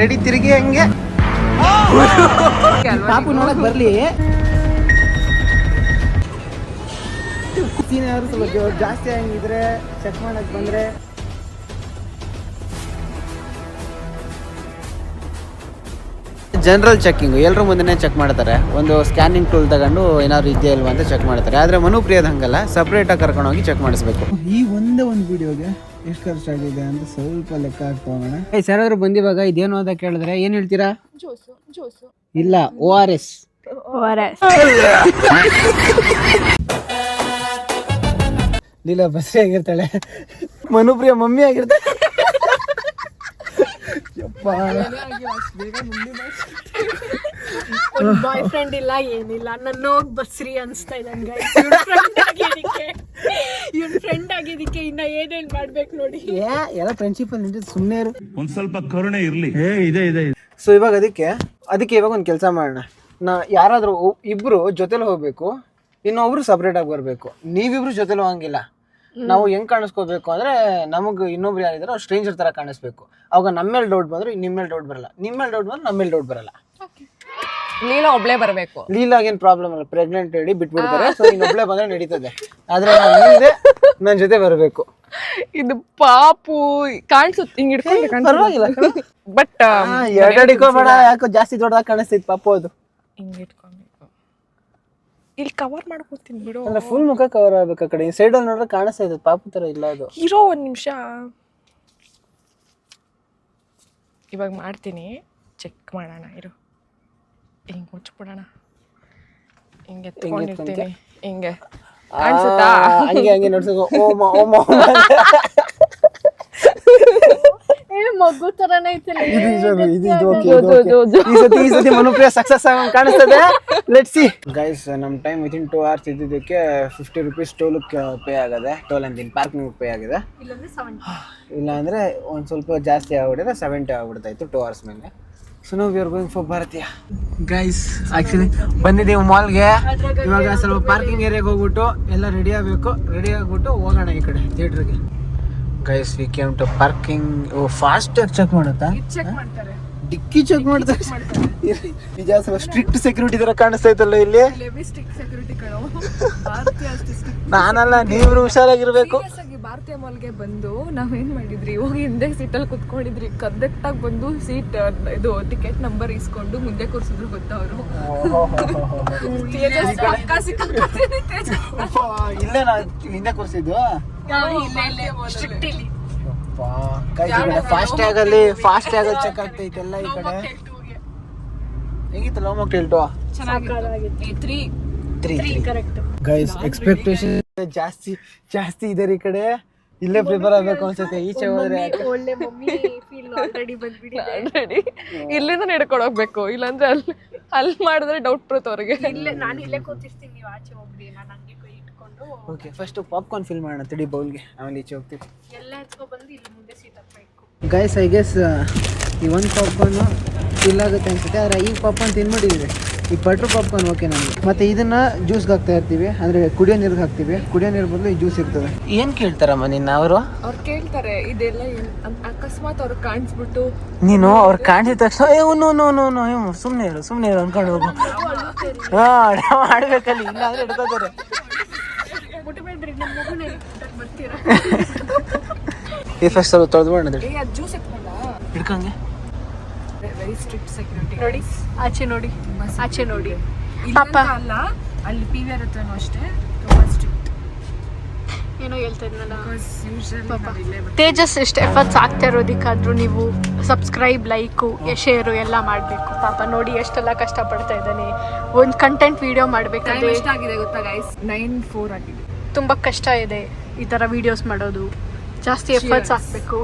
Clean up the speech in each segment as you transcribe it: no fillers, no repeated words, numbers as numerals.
Ready ತಿರುಗಿ ಹಂಗೆ ಪಾಪು ನೋಡಕ್ ಬರ್ಲಿ. ಸ್ವಲ್ಪ ಜಾಸ್ತಿ ಹಂಗಿದ್ರೆ ಚೆಕ್ ಮಾಡಕ್ ಬಂದ್ರೆ ಜನರಲ್ ಚೆಕ್ಕಿಂಗು ಎಲ್ಲರೂ ಮುಂದೆ ಚೆಕ್ ಮಾಡ್ತಾರೆ. ಒಂದು ಸ್ಕ್ಯಾನಿಂಗ್ ಟೂಲ್ ತಗೊಂಡು ಏನಾದ್ರು ಇದೆಯಾ ಇಲ್ವಾ ಅಂತ ಚೆಕ್ ಮಾಡ್ತಾರೆ. ಆದರೆ ಮನುಪ್ರಿಯದ ಹಂಗಲ್ಲ, ಸಪ್ರೇಟಾಗಿ ಕರ್ಕೊಂಡೋಗಿ ಚೆಕ್ ಮಾಡಿಸ್ಬೇಕು. ಈ ಒಂದು ವಿಡಿಯೋಗೆ ಎಷ್ಟು ಖರ್ಚಾಗಿದೆ ಅಂತ ಸ್ವಲ್ಪ ಲೆಕ್ಕ ಹಾಕ್ತಾ ಹೋಗೋಣ. ಯಾರಾದ್ರೂ ಬಂದಿವಾಗ ಇದೇನು ಅಂತ ಕೇಳಿದ್ರೆ ಏನು ಹೇಳ್ತೀರಾ? ಇಲ್ಲ, ORS. Leela ಬಸ್ರಿ ಆಗಿರ್ತಾಳೆ, ಮನುಪ್ರಿಯ mummy ಆಗಿರ್ತಾಳೆ. Boy friend ಇಲ್ಲ ಏನಿಲ್ಲ, ನನ್ನ ಬಸ್ರಿ ಅನ್ಸ್ತಾ ಇದೆ. ಇವ್ನ ಫ್ರೆಂಡ್ ಆಗಿದ್ದಕ್ಕೆ ಇನ್ನ ಏನೇನ್ ಮಾಡ್ಬೇಕು ನೋಡಿ. ಎಲ್ಲ ಫ್ರೆಂಡ್ಶಿಪ್ ಅಲ್ಲಿ ಸುಮ್ಮನೆ ಇರು, ಒಂದ್ ಸ್ವಲ್ಪ ಕರುಣೆ ಇರ್ಲಿ. ಇದೆ. ಸೊ ಇವಾಗ ಅದಕ್ಕೆ ಇವಾಗ ಒಂದು ಕೆಲಸ ಮಾಡೋಣ. ಯಾರಾದ್ರೂ ಇಬ್ರು ಜೊತೆಲಿ ಹೋಗ್ಬೇಕು, ಇನ್ನೊಬ್ರು ಸಪ್ರೇಟ್ ಆಗಿ ಬರ್ಬೇಕು. ನೀವಿಬ್ರು ಜೊತೆಲಿ ಹೋಗಂಗಿಲ್ಲ. ನಾವು ಹೆಂಗ್ ಕಾಣಿಸ್ಕೋಬೇಕು ಅಂದ್ರೆ, ನಮಗ್ ಇನ್ನೊಬ್ರು ಯಾರಿದಾರೋ ಅವ್ರು ಸ್ಟ್ರೇಂಜರ್ ತರ ಕಾಣಿಸ್ಬೇಕು. ಅವಾಗ ನಮ್ಮ ಮೇಲೆ ಡೌಟ್ ಬಂದ್ರೆ ನಿಮ್ಮ ಮೇಲೆ ಡೌಟ್ ಬರಲ್ಲ, ನಿಮ್ಮ ಮೇಲೆ ಡೌಟ್ ಬಂದ್ರೆ ನಮ್ಮ ಮೇಲೆ ಡೌಟ್ ಬರಲ್ಲ. ಲೀಲಾ ಒಬ್ಳೆ ಬರ್ಬೇಕು. ಲೀಲಾಗೇನ್ ಪ್ರಾಬ್ಲಮ್ ಅಲ್ಲ, ಪ್ರೆಗ್ನೆಂಟ್ ಹೇಳಿ ಬಿಟ್ಬಿಡ್ತಾರೆ. ಸೊ ಇನ್ನೊಬ್ಳೆ ಬಂದ್ರೆ ನಡೀತದೆ. ಆದ್ರೆ ನನ್ನ ಜೊತೆ ಬರಬೇಕು. ಇದು ಪಾಪು ಕಾಣಿಸುತ್ತೆ, ಹಿಂಗ್ ಹಿಡ್ಕೊಂಡು ಪರವಾಗಿಲ್ಲ. ಬಟ್ ಎರಡು ಹಿಡ್ಕೋಬೇಡ, ಯಾಕೋ ಜಾಸ್ತಿ ದೊಡ್ಡದಾಗಿ ಕಾಣಿಸ್ತೈತಿ ಪಾಪು. ಅದು ಹಿಂಗ್ ಇಟ್ಕೊಬೇಕು. ಇಲ್ಲಿ ಕವರ್ ಮಾಡ್ಕೊತೀನಿ ಬಿಡು. ಅಂದ್ರೆ ಫುಲ್ ಮುಖ ಕವರ್ ಆಗ್ಬೇಕು. ಆ ಕಡೆ ಸೈಡ್ ಅಲ್ಲಿ ನೋಡ್ರೆ ಕಾಣಿಸ್ತಾ ಇದೆ, ಪಾಪು ತರ ಇಲ್ಲ ಅದು. ಇರೋ ಒಂದ್ ನಿಮಿಷ, ಇವಾಗ ಮಾಡ್ತೀನಿ, ಚೆಕ್ ಮಾಡೋಣ ಇರು. ಹಿಂಗೆ ಮುಚ್ಬಿಡೋಣ, ಹಿಂಗೆ ಎತ್ಕೊಂಡಿರ್ತೀನಿ, ಹಿಂಗೆ ಕಾಣಿಸುತ್ತಾ? ಹಂಗೆ ನೋಡ್ಸೋ. ಮಗು ತರನೇ ಐತಲ್ಲ. ಈ ಸತಿ ಮನುಪ್ರಿಯ ಸಕ್ಸಸ್ ಆಗಿ ಕಾಣಿಸ್ತದೆ. Let's see guys. ನಮ್ಮ ಟೈಮ್ ವಿತಿನ್ 2 hours ಇದ್ದಿದ್ದಕ್ಕೆ 50 rupees ಟೋಲ್ ಪೇ ಆಗದೆ. ಟೋಲ್ ಅಂತೀನಿ, ಪಾರ್ಕಿಂಗ್ ಪೇ ಆಗಿದೆ. ಇಲ್ಲ ಅಂದ್ರೆ ಒಂದ್ ಸ್ವಲ್ಪ ಜಾಸ್ತಿ ಆಗ್ಬಿಟ್ಟಿದೆ, 70 ಆಗ್ಬಿಡ್ತಾಯಿತ್ತು 2 hours ಮೇಲೆ. ಸೊ ನಾವು we are going for Bharatiya. Guys actually ಬಂದಿದ್ದೀವಿ ಮಾಲ್ಗೆ. ಇವಾಗ ಸ್ವಲ್ಪ ಪಾರ್ಕಿಂಗ್ ಏರಿಯಾಗೆ ಹೋಗ್ಬಿಟ್ಟು ಎಲ್ಲ ರೆಡಿ ಆಗ್ಬಿಟ್ಟು ಹೋಗೋಣ ಈ ಕಡೆ ಥಿಯೇಟರ್ಗೆ. Guys we came to parking. Fast ಆಗಿ ಚೆಕ್ ಮಾಡುತ್ತಾ? ಡಿಕ್ಕಿ ಚೆಕ್ ಮಾಡ್ತಾರೆ. ನಿಜ ಸ್ವಲ್ಪ ಸ್ಟ್ರಿಕ್ಟ್ ಸೆಕ್ಯೂರಿಟಿ ತರ ಕಾಣಿಸ್ತಾ ಇತ್ತಲ್ಲ ಇಲ್ಲಿ. ನಾನಲ್ಲ, ನೀವ್ರು ಹುಷಾರಾಗಿರ್ಬೇಕು. ಭಾರತೀಯ ಮಾಲ್ಗೆ ಬಂದು ನಾವೇನ್ ಮಾಡಿದ್ರಿ, ಹೋಗಿ ಹಿಂದೆ ಸೀಟಲ್ಲಿ ಕುತ್ಕೊಂಡಿದ್ರಿ. ಕರೆಕ್ಟ್ ಆಗಿ ಬಂದು ಸೀಟ್ ಇದು ಟಿಕೆಟ್ ನಂಬರ್ ಇಸ್ಕೊಂಡು ಮುಂದೆ ಕೂರ್ಸಿದ್ರು ಗೊತ್ತಾ ಅವರು. ಇಲ್ಲೇ ನಾ ಹಿಂದೆ ಕೂರ್ಸಿದ್ದು. ಫಾಸ್ಟ್ ಟ್ಯಾಗಲ್ಲಿ ಚೆಕ್ ಆಗ್ತೈತೆ ಎಲ್ಲ. ಈ ಕಡೆ ಹೇಗಿತ್ತು ಲವ್ ಮಾಕ್ಟೇಲ್ 2? ಗೈಸ್ ಎಕ್ಸ್ಪೆಕ್ಟೇಷನ್ ಜಾಸ್ತಿ ಇದೆ ಈ ಕಡೆ. ಇಲ್ಲೇ ಪ್ರಿಪೇರ್ ಆಗ್ಬೇಕು ಅನ್ಸುತ್ತೆ. ಈಚೆ ಹೋದ್ರೆ ಒಳ್ಳೆ ಮಮ್ಮಿ ಫೀಲ್ ಆಲ್ರೆಡಿ ಬಂದ್ಬಿಟ್ಟಿದೆ. ಇಲ್ಲಿಂದ ನಡ್ಕೊಂಡು ಹೋಗ್ಬೇಕು, ಇಲ್ಲಾಂದ್ರೆ ಅಲ್ಲಿ ಮಾಡಿದ್ರೆ ಡೌಟ್ ಬರುತ್ತೆ ಅವ್ರಿಗೆ. ನಾನು ಇಲ್ಲೇ ಕೂತಿರ್ತೀನಿ, ನೀವು ಆಚೆ ಹೋಗ್ರಿ, ನಾನು ಹಂಗೆ ಕೈ ಇಟ್ಕೊಂಡು. ಓಕೆ, ಫಸ್ಟ್ ಪಾಪ್ಕಾರ್ನ್ ಫಿಲ್ ಮಾಡೋಣ ತಡಿ ಬೌಲ್ಗೆ, ಆಮೇಲೆ ಈಚೆ ಹೋಗ್ತೀವಿ. ಎಲ್ಲ ಎತ್ಕೊ ಬಂದು ಇಲ್ಲಿ ಮುಂದೆ ಸೀಟ್ ಹಾಕ್ಬೇಕು. ಗೈಸ್ ಐ ಗೆಸ್ ಈ ಒಂದು ಪಾಪ್ಕಾರ್ನ್ ಫಿಲ್ ಆಗುತ್ತೆ ಅನ್ಸುತ್ತೆ. ಆದರೆ ಈ ಪಾಪ್ಕಾರ್ನ್ ತಿನ್ಬಿಟ್ಟಿದ್ರೆ ಈ ಬಟ್ರ್ ಪಾಪ್ಕಾರ್ನ್ ಓಕೆ ನಮಗೆ. ಮತ್ತೆ ಇದನ್ನ ಜ್ಯೂಸ್ಗೆ ಹಾಕ್ತಾ ಇರ್ತೀವಿ, ಅಂದ್ರೆ ಕುಡಿಯೋ ನೀರಿಗೆ ಹಾಕ್ತೀವಿ. ಕುಡಿಯೋ ನೀರು ಬದಲು ಈ ಜ್ಯೂಸ್ ಇರ್ತದೆ. ಏನ್ ಕೇಳ್ತಾರಮ್ಮ ನಿನ್ನ ಅವ್ರು ಕೇಳ್ತಾರೆ ಇದೆಲ್ಲ ಅಕಸ್ಮಾತ್ ಅವ್ರು ಕಾಣಿಸ್ಬಿಟ್ಟು ನೀನು ಅವ್ರು ಕಾಣಿಸಿದ ತಕ್ಷಣ ಸುಮ್ಮನೆ ಇರು ಅನ್ಕೊಂಡು ಹೋಗು. ಮಾಡ್ಬೇಕಲ್ಲಿ, ಇಲ್ಲ ಅಂದ್ರೆ ಹಿಡ್ಕೋತಾರೆ. ಈ ಫಸ್ಟ್ ಸ್ವಲ್ಪ ತೊಳೆದು ಮಾಡೋಣ ಹಿಡ್ಕಂಗೆ. Very strict security. ನೋಡಿ ಆಚೆ ನೋಡಿ ಪಾಪ ಅಲ್ಲ, ಅಲ್ಲಿ PVR ಹತ್ರನೂ ಅಷ್ಟೇ ತುಂಬಾ ಸ್ಟ್ರಿಕ್ಟ್. ಏನೋ ಹೇಳ್ತಾ ಇದ್ನಲ್ಲ ಪಾಪ. ತೇಜಸ್ ಎಷ್ಟು ಎಫರ್ಟ್ಸ್ ಆಗ್ತಾ ಇರೋದಕ್ಕಾದ್ರೂ ನೀವು ಸಬ್ಸ್ಕ್ರೈಬ್, ಲೈಕು, ಶೇರು ಎಲ್ಲ ಮಾಡಬೇಕು. ಪಾಪ ನೋಡಿ ಎಷ್ಟೆಲ್ಲ ಕಷ್ಟಪಡ್ತಾ ಇದ್ದಾನೆ. ಒಂದು ಕಂಟೆಂಟ್ ವಿಡಿಯೋ ಮಾಡಬೇಕಾದ್ರೆ ಎಷ್ಟಾಗಿದೆ ಗೊತ್ತಾ ಗೈಸ್? 9:04 ಆಗಿದೆ. ತುಂಬ ಕಷ್ಟ ಇದೆ ಈ ಥರ ವಿಡಿಯೋಸ್ ಮಾಡೋದು, ಜಾಸ್ತಿ ಎಫರ್ಟ್ಸ್ ಹಾಕಬೇಕು.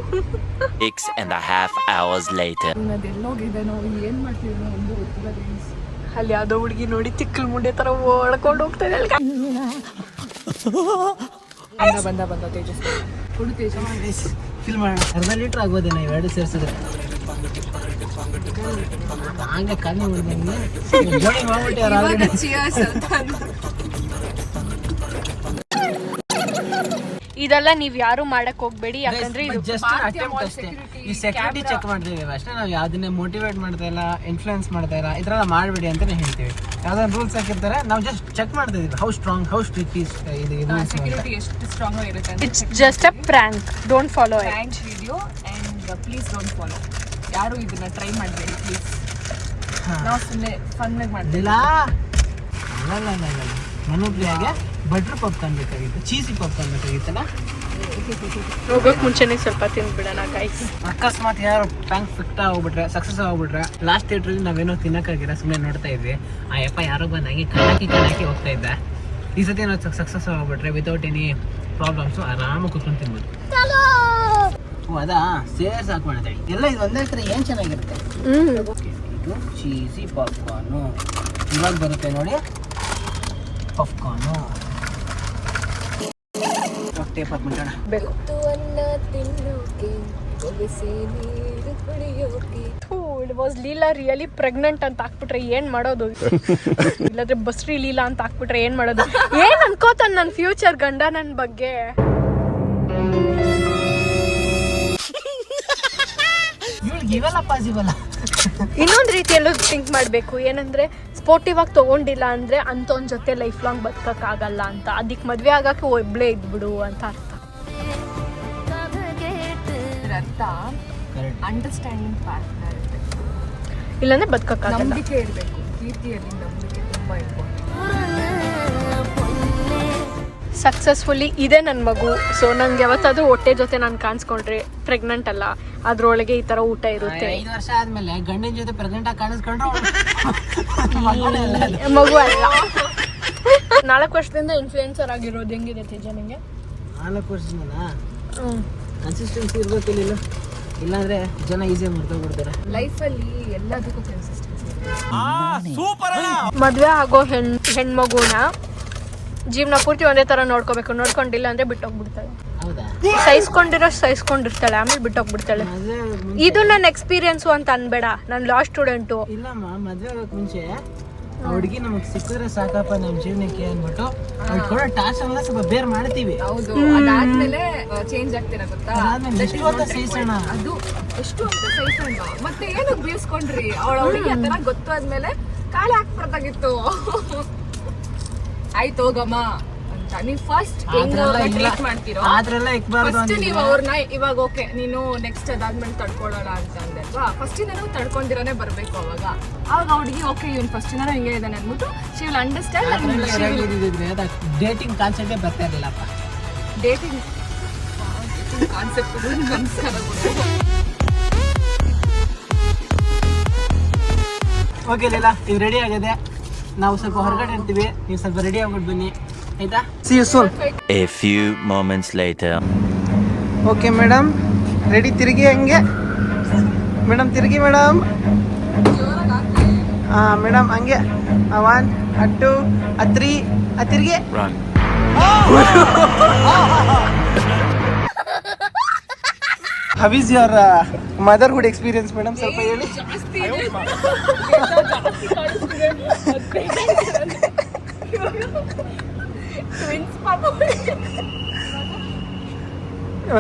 6.5 hours later. ಅದೆಲ್ಲೋಗಿದ್ದಾನೋ ಏನು ಮಾಡ್ತಿದ್ದಾನೋ ಒಂದು ಗೊತ್ತಿಲ್ಲ. ಅಲ್ಲಿ ಯಾವುದೋ ಹುಡುಗಿ ನೋಡಿ ತಿಕ್ಕಲ್ ಮುಂಡೆ ಥರ ಓಡ್ಕೊಂಡು ಹೋಗ್ತಾ ಇದೆ. ಬಂದ ತೇಜಸ್ ಕೊಡು ತೇಜಸ್. ಫಿಲ್ ಮಾಡೋಣ. ಅರ್ಧ ಲೀಟ್ರ್ ಆಗ್ಬೋದೇನ ಇವೆರಡು ಸೇರಿಸಿದ್ರೆ? ಹಂಗೆ ಕಮ್ಮಿ ಜೋಡಿ ಮಾಡ್ಬಿಟ್ಟೆ. ಇದೆಲ್ಲ ನೀವ್ ಯಾರು ಮಾಡಕ್ ಹೋಗ್ಬೇಡಿ, ಯಾಕಂದ್ರೆ ಇದು ಜಸ್ಟ್ ಅಟೆಂಪ್ಟ್ ಅಷ್ಟೇ. ಈ ಸೆಕ್ಯೂರಿಟಿ ಚೆಕ್ ಮಾಡ್ತೀವಿ ಅಷ್ಟೇ, ನಾವು ಯಾವ್ದನ್ನೇ ಮೋಟಿವೇಟ್ ಮಾಡ್ತಾ ಇಲ್ಲ, ಇನ್ಫ್ಲೂಯೆನ್ಸ್ ಮಾಡ್ತಾ ಇಲ್ಲ, ಈ ಥರ ಮಾಡಬೇಡಿ ಅಂತಾನೆ ಹೇಳ್ತೀವಿ. ಯಾವ್ದೊಂದು ರೂಲ್ಸ್ ಹಾಕಿರ್ತಾರೆ, ನಾವು ಜಸ್ಟ್ ಚೆಕ್ ಮಾಡ್ತಾ ಇದೀವಿ how strong, how strict is ಇದು ಸೆಕ್ಯೂರಿಟಿ ಎಷ್ಟು ಸ್ಟ್ರಾಂಗ್ ಆಗಿರುತ್ತೆ ಅಂತ. It's just a prank, don't follow it. Prank video and please don't follow. ಯಾರು ಇದನ್ನ ಟ್ರೈ ಮಾಡಬೇಡಿ ಪ್ಲೀಸ್. ನಾವು ಸುಮ್ಮನೆ ಫನ್ ಆಗಿ ಮಾಡ್ತೀವಿ. ಮನೋಪ್ರಿಯಾಗೆ ಬಟರ್ ಪಾಪ್ಕಾರ್ನ್ ಬೇಕಾಗಿತ್ತು, ಚೀಸಿ ಪಾಪ್ಕಾರ್ನ್ ಬೇಕಾಗಿತ್ತಲ್ಲ. ಹೋಗೋಕ್ ಮುಂಚೆನೆ ಸ್ವಲ್ಪ ತಿಂದ್ಬಿಡೋಣ ಗೈಸ್. ಅಕಸ್ಮಾತ್ ಯಾರು ಪ್ಯಾಂಕ್ ಫಿಕ್ಟ್ ಆಗ್ಬಿಟ್ರೆ, ಸಕ್ಸಸ್ ಆಗ್ಬಿಟ್ರೆ, ಲಾಸ್ಟ್ ಥಿಯೇಟ್ರಲ್ಲಿ ನಾವೇನೋ ತಿನ್ನಕ್ಕಾಗಿಲ್ಲ, ಸುಮ್ಮನೆ ನೋಡ್ತಾ ಇದ್ವಿ. ಆ ಯಪ್ಪ ಯಾರೋ ಬಂದು ಹಂಗೆ ಕಣ್ಣಾಕಿ ಹೋಗ್ತಾ ಇದ್ದ. ಈ ಸತಿ ನಾವು ಸಕ್ಸಸ್ ಆಗ್ಬಿಟ್ರೆ ವಿತೌಟ್ ಎನಿ ಪ್ರಾಬ್ಲಮ್ಸು ಆರಾಮಾಗಿ ಕುತ್ಕೊಂಡು ತಿನ್ಬೋದು. ಅದಾ ಸೇರ್ಸ್ ಹಾಕೊಂಡೆ ಎಲ್ಲ ಇದು ಒಂದೇ ಥರ ಏನು ಚೆನ್ನಾಗಿರುತ್ತೆ. ಇದು ಚೀಸಿ ಪಾಪ್ಕಾರ್ನು ಇವಾಗ ಬರುತ್ತೆ ನೋಡಿ, ಪಾಪ್ಕಾರ್ನು ಟೇಪ್ ಹಾಕ್ಬಿಟ್ಟೋಣ. It was Leela really pregnant ಅಂತ ಹಾಕ್ಬಿಟ್ರೆ ಏನ್ ಮಾಡೋದು? ಇಲ್ಲಾಂದ್ರೆ ಬಸ್ರಿ ಲೀಲಾ ಅಂತ ಹಾಕ್ಬಿಟ್ರೆ ಏನ್ ಮಾಡೋದು? ಏನ್ ಅನ್ಕೋತಾನ ನನ್ ಫ್ಯೂಚರ್ ಗಂಡ ನನ್ ಬಗ್ಗೆ? ಇವೆಲ್ಲ ಪಾಸಿಬಲ್. ಇನ್ನೊಂದ್ ರೀತಿಯಲ್ಲೂ ಥಿಂಕ್ ಮಾಡ್ಬೇಕು, ಏನಂದ್ರೆ ಸ್ಪೋರ್ಟಿವ್ ಆಗಿ ತಗೊಂಡಿಲ್ಲ ಅಂದ್ರೆ ಅಂತವನ್ ಜೊತೆ ಲೈಫ್ ಲಾಂಗ್ ಬದುಕಕ್ ಆಗಲ್ಲ ಅಂತ. ಅದಕ್ಕೆ ಮದ್ವೆ ಆಗಕ್ಕೆ ಒಬ್ಳೇ ಇದ್ಬಿಡು ಅಂತ ಅರ್ಥ. ಅರ್ಥ ಅಂಡರ್ಸ್ಟ್ಯಾಂಡಿಂಗ್ ಪಾರ್ಟ್ನರ್ ಇರಬೇಕು, ಇಲ್ಲಾಂದ್ರೆ ಬದುಕಕ್ ಆಗಲ್ಲ. ನಂಬಿಕೆ ಇರಬೇಕು. ಕೀರ್ತಿಯಲ್ಲಿ ನಂಬಿಕೆ ತುಂಬಾ ಇಂಪಾರ್ಟೆಂಟ್. ಸಕ್ಸಸ್ಫುಲಿ ಇದೆ ನನ್ನ ಮಗು. ಸೊ ನಂಗೆ ಯಾವತ್ತಾದ್ರೂ ಹೊಟ್ಟೆ ಜೊತೆ ನಾನು ಕಾಣಿಸ್ಕೊಂಡ್ರೆ ಪ್ರೆಗ್ನೆಂಟ್ ಅಲ್ಲ, ಅದ್ರೊಳಗೆ ಈ ತರ ಊಟ ಇರುತ್ತೆ. 5 ವರ್ಷ ಆದ್ಮೇಲೆ ಗಂಡಿನ ಜೊತೆ ಪ್ರೆಗ್ನೆಂಟ್ ಆಗಿ ಕಾಣಿಸ್ಕೊಂಡ್ರು ಮಗು ಅಲ್ಲ. 4 ವರ್ಷದಿಂದ ಇನ್ಫ್ಲೂಯೆನ್ಸರ್ ಆಗಿರೋದು ಹೆಂಗಿದೆ ತೇಜ ನಿಂಗೆ? 4 ವರ್ಷದಿಂದ ಕನ್ಸಿಸ್ಟೆನ್ಸಿ ಇರ್ಬೇಕಿಲ್ಲ, ಇಲ್ಲಾಂದ್ರೆ ಜನ ಈಸಿಯಾಗಿ ಮಾಡ್ಕೊಬಿಡ್ತಾರೆ. ಲೈಫಲ್ಲಿ ಎಲ್ಲದಕ್ಕೂ ಕನ್ಸಿಸ್ಟೆನ್ಸಿ. ಮದ್ವೆ ಆಗೋ ಹೆಣ್ಮಗುನ ಜೀವನ ಪೂರ್ತಿ ಒಂದೇ ತರ ನೋಡ್ಕೋಬೇಕು. ನೋಡ್ಕೊಂಡಿಲ್ಲ ಅಂದ್ರೆ ಬಿಟ್ಟೋಗ್ಬಿಡ್ತಾಳೆ. ಹೌದಾ? ಸಹಿಸ್ಕೊಂಡಿರ್ತಾಳೆ, ಆಮೇಲೆ ಬಿಟ್ಟೋಗ್ಬಿಡ್ತಾಳೆ. ಇದು ನನ್ನ ಎಕ್ಸ್ಪೀರಿಯನ್ಸು ಅಂತ ಅನ್ಬೇಡ, ನಾನು ಲಾ ಸ್ಟೂಡೆಂಟು. ಇಲ್ಲಮ್ಮ, ಮದ್ವೆ ಆಗಕ್ ಮುಂಚೆ ಹುಡುಗಿ ನಮಗ್ ಸಿಕ್ಕಿದ್ರೆ ಸಾಕಪ್ಪ ನಮ್ ಜೀವನಕ್ಕೆ ಅಂದ್ಬಿಟ್ಟು ಅವ್ಳು ಕೊಡೋ ಟಾಸ್ಕ್ ಎಲ್ಲ ಸ್ವಲ್ಪ ಬೇರ್ ಮಾಡ್ತೀವಿ. ಹೌದು, ಅದಾದ್ಮೇಲೆ ಚೇಂಜ್ ಆಗ್ತೀರಾ ಗೊತ್ತಾ? ಎಷ್ಟು ಅಂತ ಸಹಿಸೋಣ, ಅದು ಎಷ್ಟು ಅಂತ ಸಹಿಸೋಣ. ಮತ್ತೆ ಏನು ಬೀಳ್ಸ್ಕೊಂಡ್ರಿ ಅವಳಿಗೆ ಅಂತ ಗೊತ್ತಾದ್ಮೇಲೆ ಕಾಳೆ ಹಾಕ್ಬಾರ್ದಾಗಿತ್ತು. ಆಯ್ತು ಹೋಗಮ್ಮ ಅಂತ ನೀವು ಫಸ್ಟ್ ಟ್ರೀಟ್ ಮಾಡ್ತೀರೋ ಫಸ್ಟ್ ನೀವು ಅವ್ರನ್ನ ಇವಾಗ ಓಕೆ ನೀನು ನೆಕ್ಸ್ಟ್ ಅದಾದ್ಮೇಲೆ ತಡ್ಕೊಳ್ಳೋಣ ಅಂತ ಅಂದಲ್ವಾ, ಫಸ್ಟಿಂದನೂ ತಡ್ಕೊಂಡಿರೋನೇ ಬರ್ಬೇಕು. ಅವಾಗ ಹುಡುಗಿ ಓಕೆ ಇವ್ನು ಫಸ್ಟಿಂದನೂ ಹಿಂಗೆ ಇದ್ದಾನೆ ಅಂದ್ಬಿಟ್ಟು ಶಿ ವಿಲ್ ಅಂಡರ್ಸ್ಟ್ಯಾಂಡ್. ಡೇಟಿಂಗ್ ಕಾನ್ಸೆಪ್ಟೇ ಬರ್ತಾ ಇರಲಿಲ್ಲಪ್ಪ. ಡೇಟಿಂಗ್ ಕಾನ್ಸೆಪ್ಟ್ ನಮಸ್ಕಾರ. ಓಕೆ ಲೀಲಾ, ಇದು ರೆಡಿ ಆಗಿದೆ. ನಾವು ಸ್ವಲ್ಪ ಹೊರಗಡೆ ಇರ್ತೀವಿ, ನೀವು ಸ್ವಲ್ಪ ರೆಡಿ ಆಗ್ಬಿಟ್ಟು ಬನ್ನಿ, ಆಯ್ತಾ? See you soon. A few moments later. Okay madam, ready? ತಿರುಗಿ ಹಂಗೆ ಮೇಡಮ್, ತಿರುಗಿ ಮೇಡಮ್. ಹಾಂ ಮೇಡಮ್, ಹಂಗೆ 1 2 3 ತಿರುಗಿ. Run. How is your motherhood experience madam? ಸ್ವಲ್ಪ ಹೇಳಿ.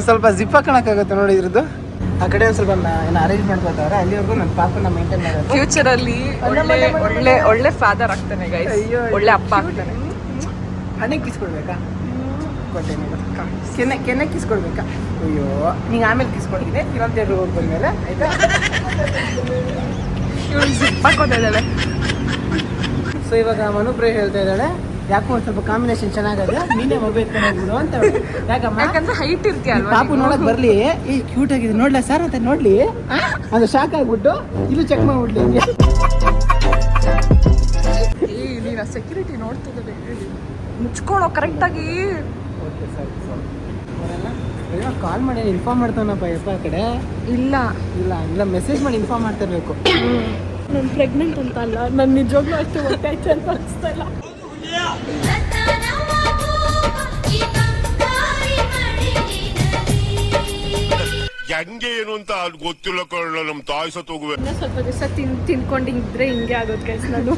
ಸ್ವಲ್ಪ ಜಿಪ್ ಹಾಕೋಣಕ್ಕಾಗುತ್ತೆ ನೋಡಿ ಇದ್ರದ್ದು. ಆ ಕಡೆ ಒಂದು ಸ್ವಲ್ಪ ಅರೇಂಜ್ ಮಾಡ್ಕೋತಾವ್ರೆ, ಅಲ್ಲಿವರೆಗೂ ನನ್ನ ಪಾಪನ ಮೇಂಟೈನ್ ಮಾಡೋದು. ಫ್ಯೂಚರ್ ಅಲ್ಲಿ ಒಳ್ಳೆ ಫಾದರ್ ಆಗ್ತಾನೆ ಗೈಸ್, ಒಳ್ಳೆ ಅಪ್ಪ ಆಗ್ತಾನೆ. ಹಣ್ಣೆ ಕಿಸ್ಕೊಡ್ಬೇಕಾ? ಕೊಟ್ಟೆ ಕೆನ್ನೆ ಕಿಸ್ಕೊಡ್ಬೇಕಾ? ಅಯ್ಯೋ, ನೀನು ಆಮೇಲೆ ಕಿಸ್ಕೊಡ್ತೀನಿ, ಇನ್ನೊಂದು ಥಿಯೇಟ್ರಿಗೆ ಹೋಗಿ ಬಂದಮೇಲೆ, ಆಯ್ತಾ? ಇವಳು ಜಿಪ್ ಹಾಕೋತಿದ್ದಾಳೆ. ಸೊ ಇವಾಗ ಮನುಪ್ರಿಯ ಹೇಳ್ತಾ ಇದ್ದಾಳೆ, ಯಾಕೋ ಒಂದು ಸ್ವಲ್ಪ ಕಾಂಬಿನೇಷನ್ ಚೆನ್ನಾಗದೆ, ನೀನೇ ಮಗು ಎತ್ಕೊಂಡು ಅಂತ. ಯಾಕಂದ್ರೆ ಹೈಟ್ ಇರ್ತೀಯ ಅಲ್ವಾ, ಪಾಪು ನೋಡಕ್ ಬರ್ಲಿ, ಈ ಕ್ಯೂಟ್ ಆಗಿದೆ ನೋಡ್ಲಾ ಸರ್ ಅಂತ ನೋಡ್ಲಿ, ಅದು ಶಾಕ್ ಆಗ್ಬಿಟ್ಟು ಇದು ಚೆಕ್ ಮಾಡ್ಬಿಡ್ಲಿ. ನೀನು ಸೆಕ್ಯೂರಿಟಿ ನೋಡ್ತಿದ್ದಾರೆ, ಮುಚ್ಕೊಳ್ಳೋ ಕರೆಕ್ಟಾಗಿ. ಓಕೆ ಸರಿ ಸರಿ, ಕಾಲ್ ಮಾಡಿ ಇನ್ಫಾರ್ಮ್ ಮಾಡ್ತಾವನಪ್ಪ ಯಪ್ಪ ಆ ಕಡೆ. ಇಲ್ಲ ಇಲ್ಲ ಇಲ್ಲ, ಮೆಸೇಜ್ ಮಾಡಿ ಇನ್ಫಾರ್ಮ್ ಮಾಡ್ತಾ ಇರಬೇಕು. ನಾನು ಪ್ರೆಗ್ನೆಂಟ್ ಅಂತ ಅಲ್ಲ, ನಾನು ನಿಜವಾಗ್ಲೂ ಅಷ್ಟು ಗೊತ್ತಾಯ್ತು ಅಂತ ಅನಿಸ್ತಾ ಇಲ್ಲ. ಹೆಂಗೆ ಏನು ಅಂತ ಗೊತ್ತಿಲ್ಲ ಕಳ್ಳ, ನಮ್ ತಾಯಿ ಸತ್ತು ಹೋಗುವೆ. ಸ್ವಲ್ಪ ದಿವಸ ತಿನ್ಕೊಂಡಿದ್ರೆ ಹಿಂಗೆ ಆಗೋದು ಗೈಸ್. ನಾನು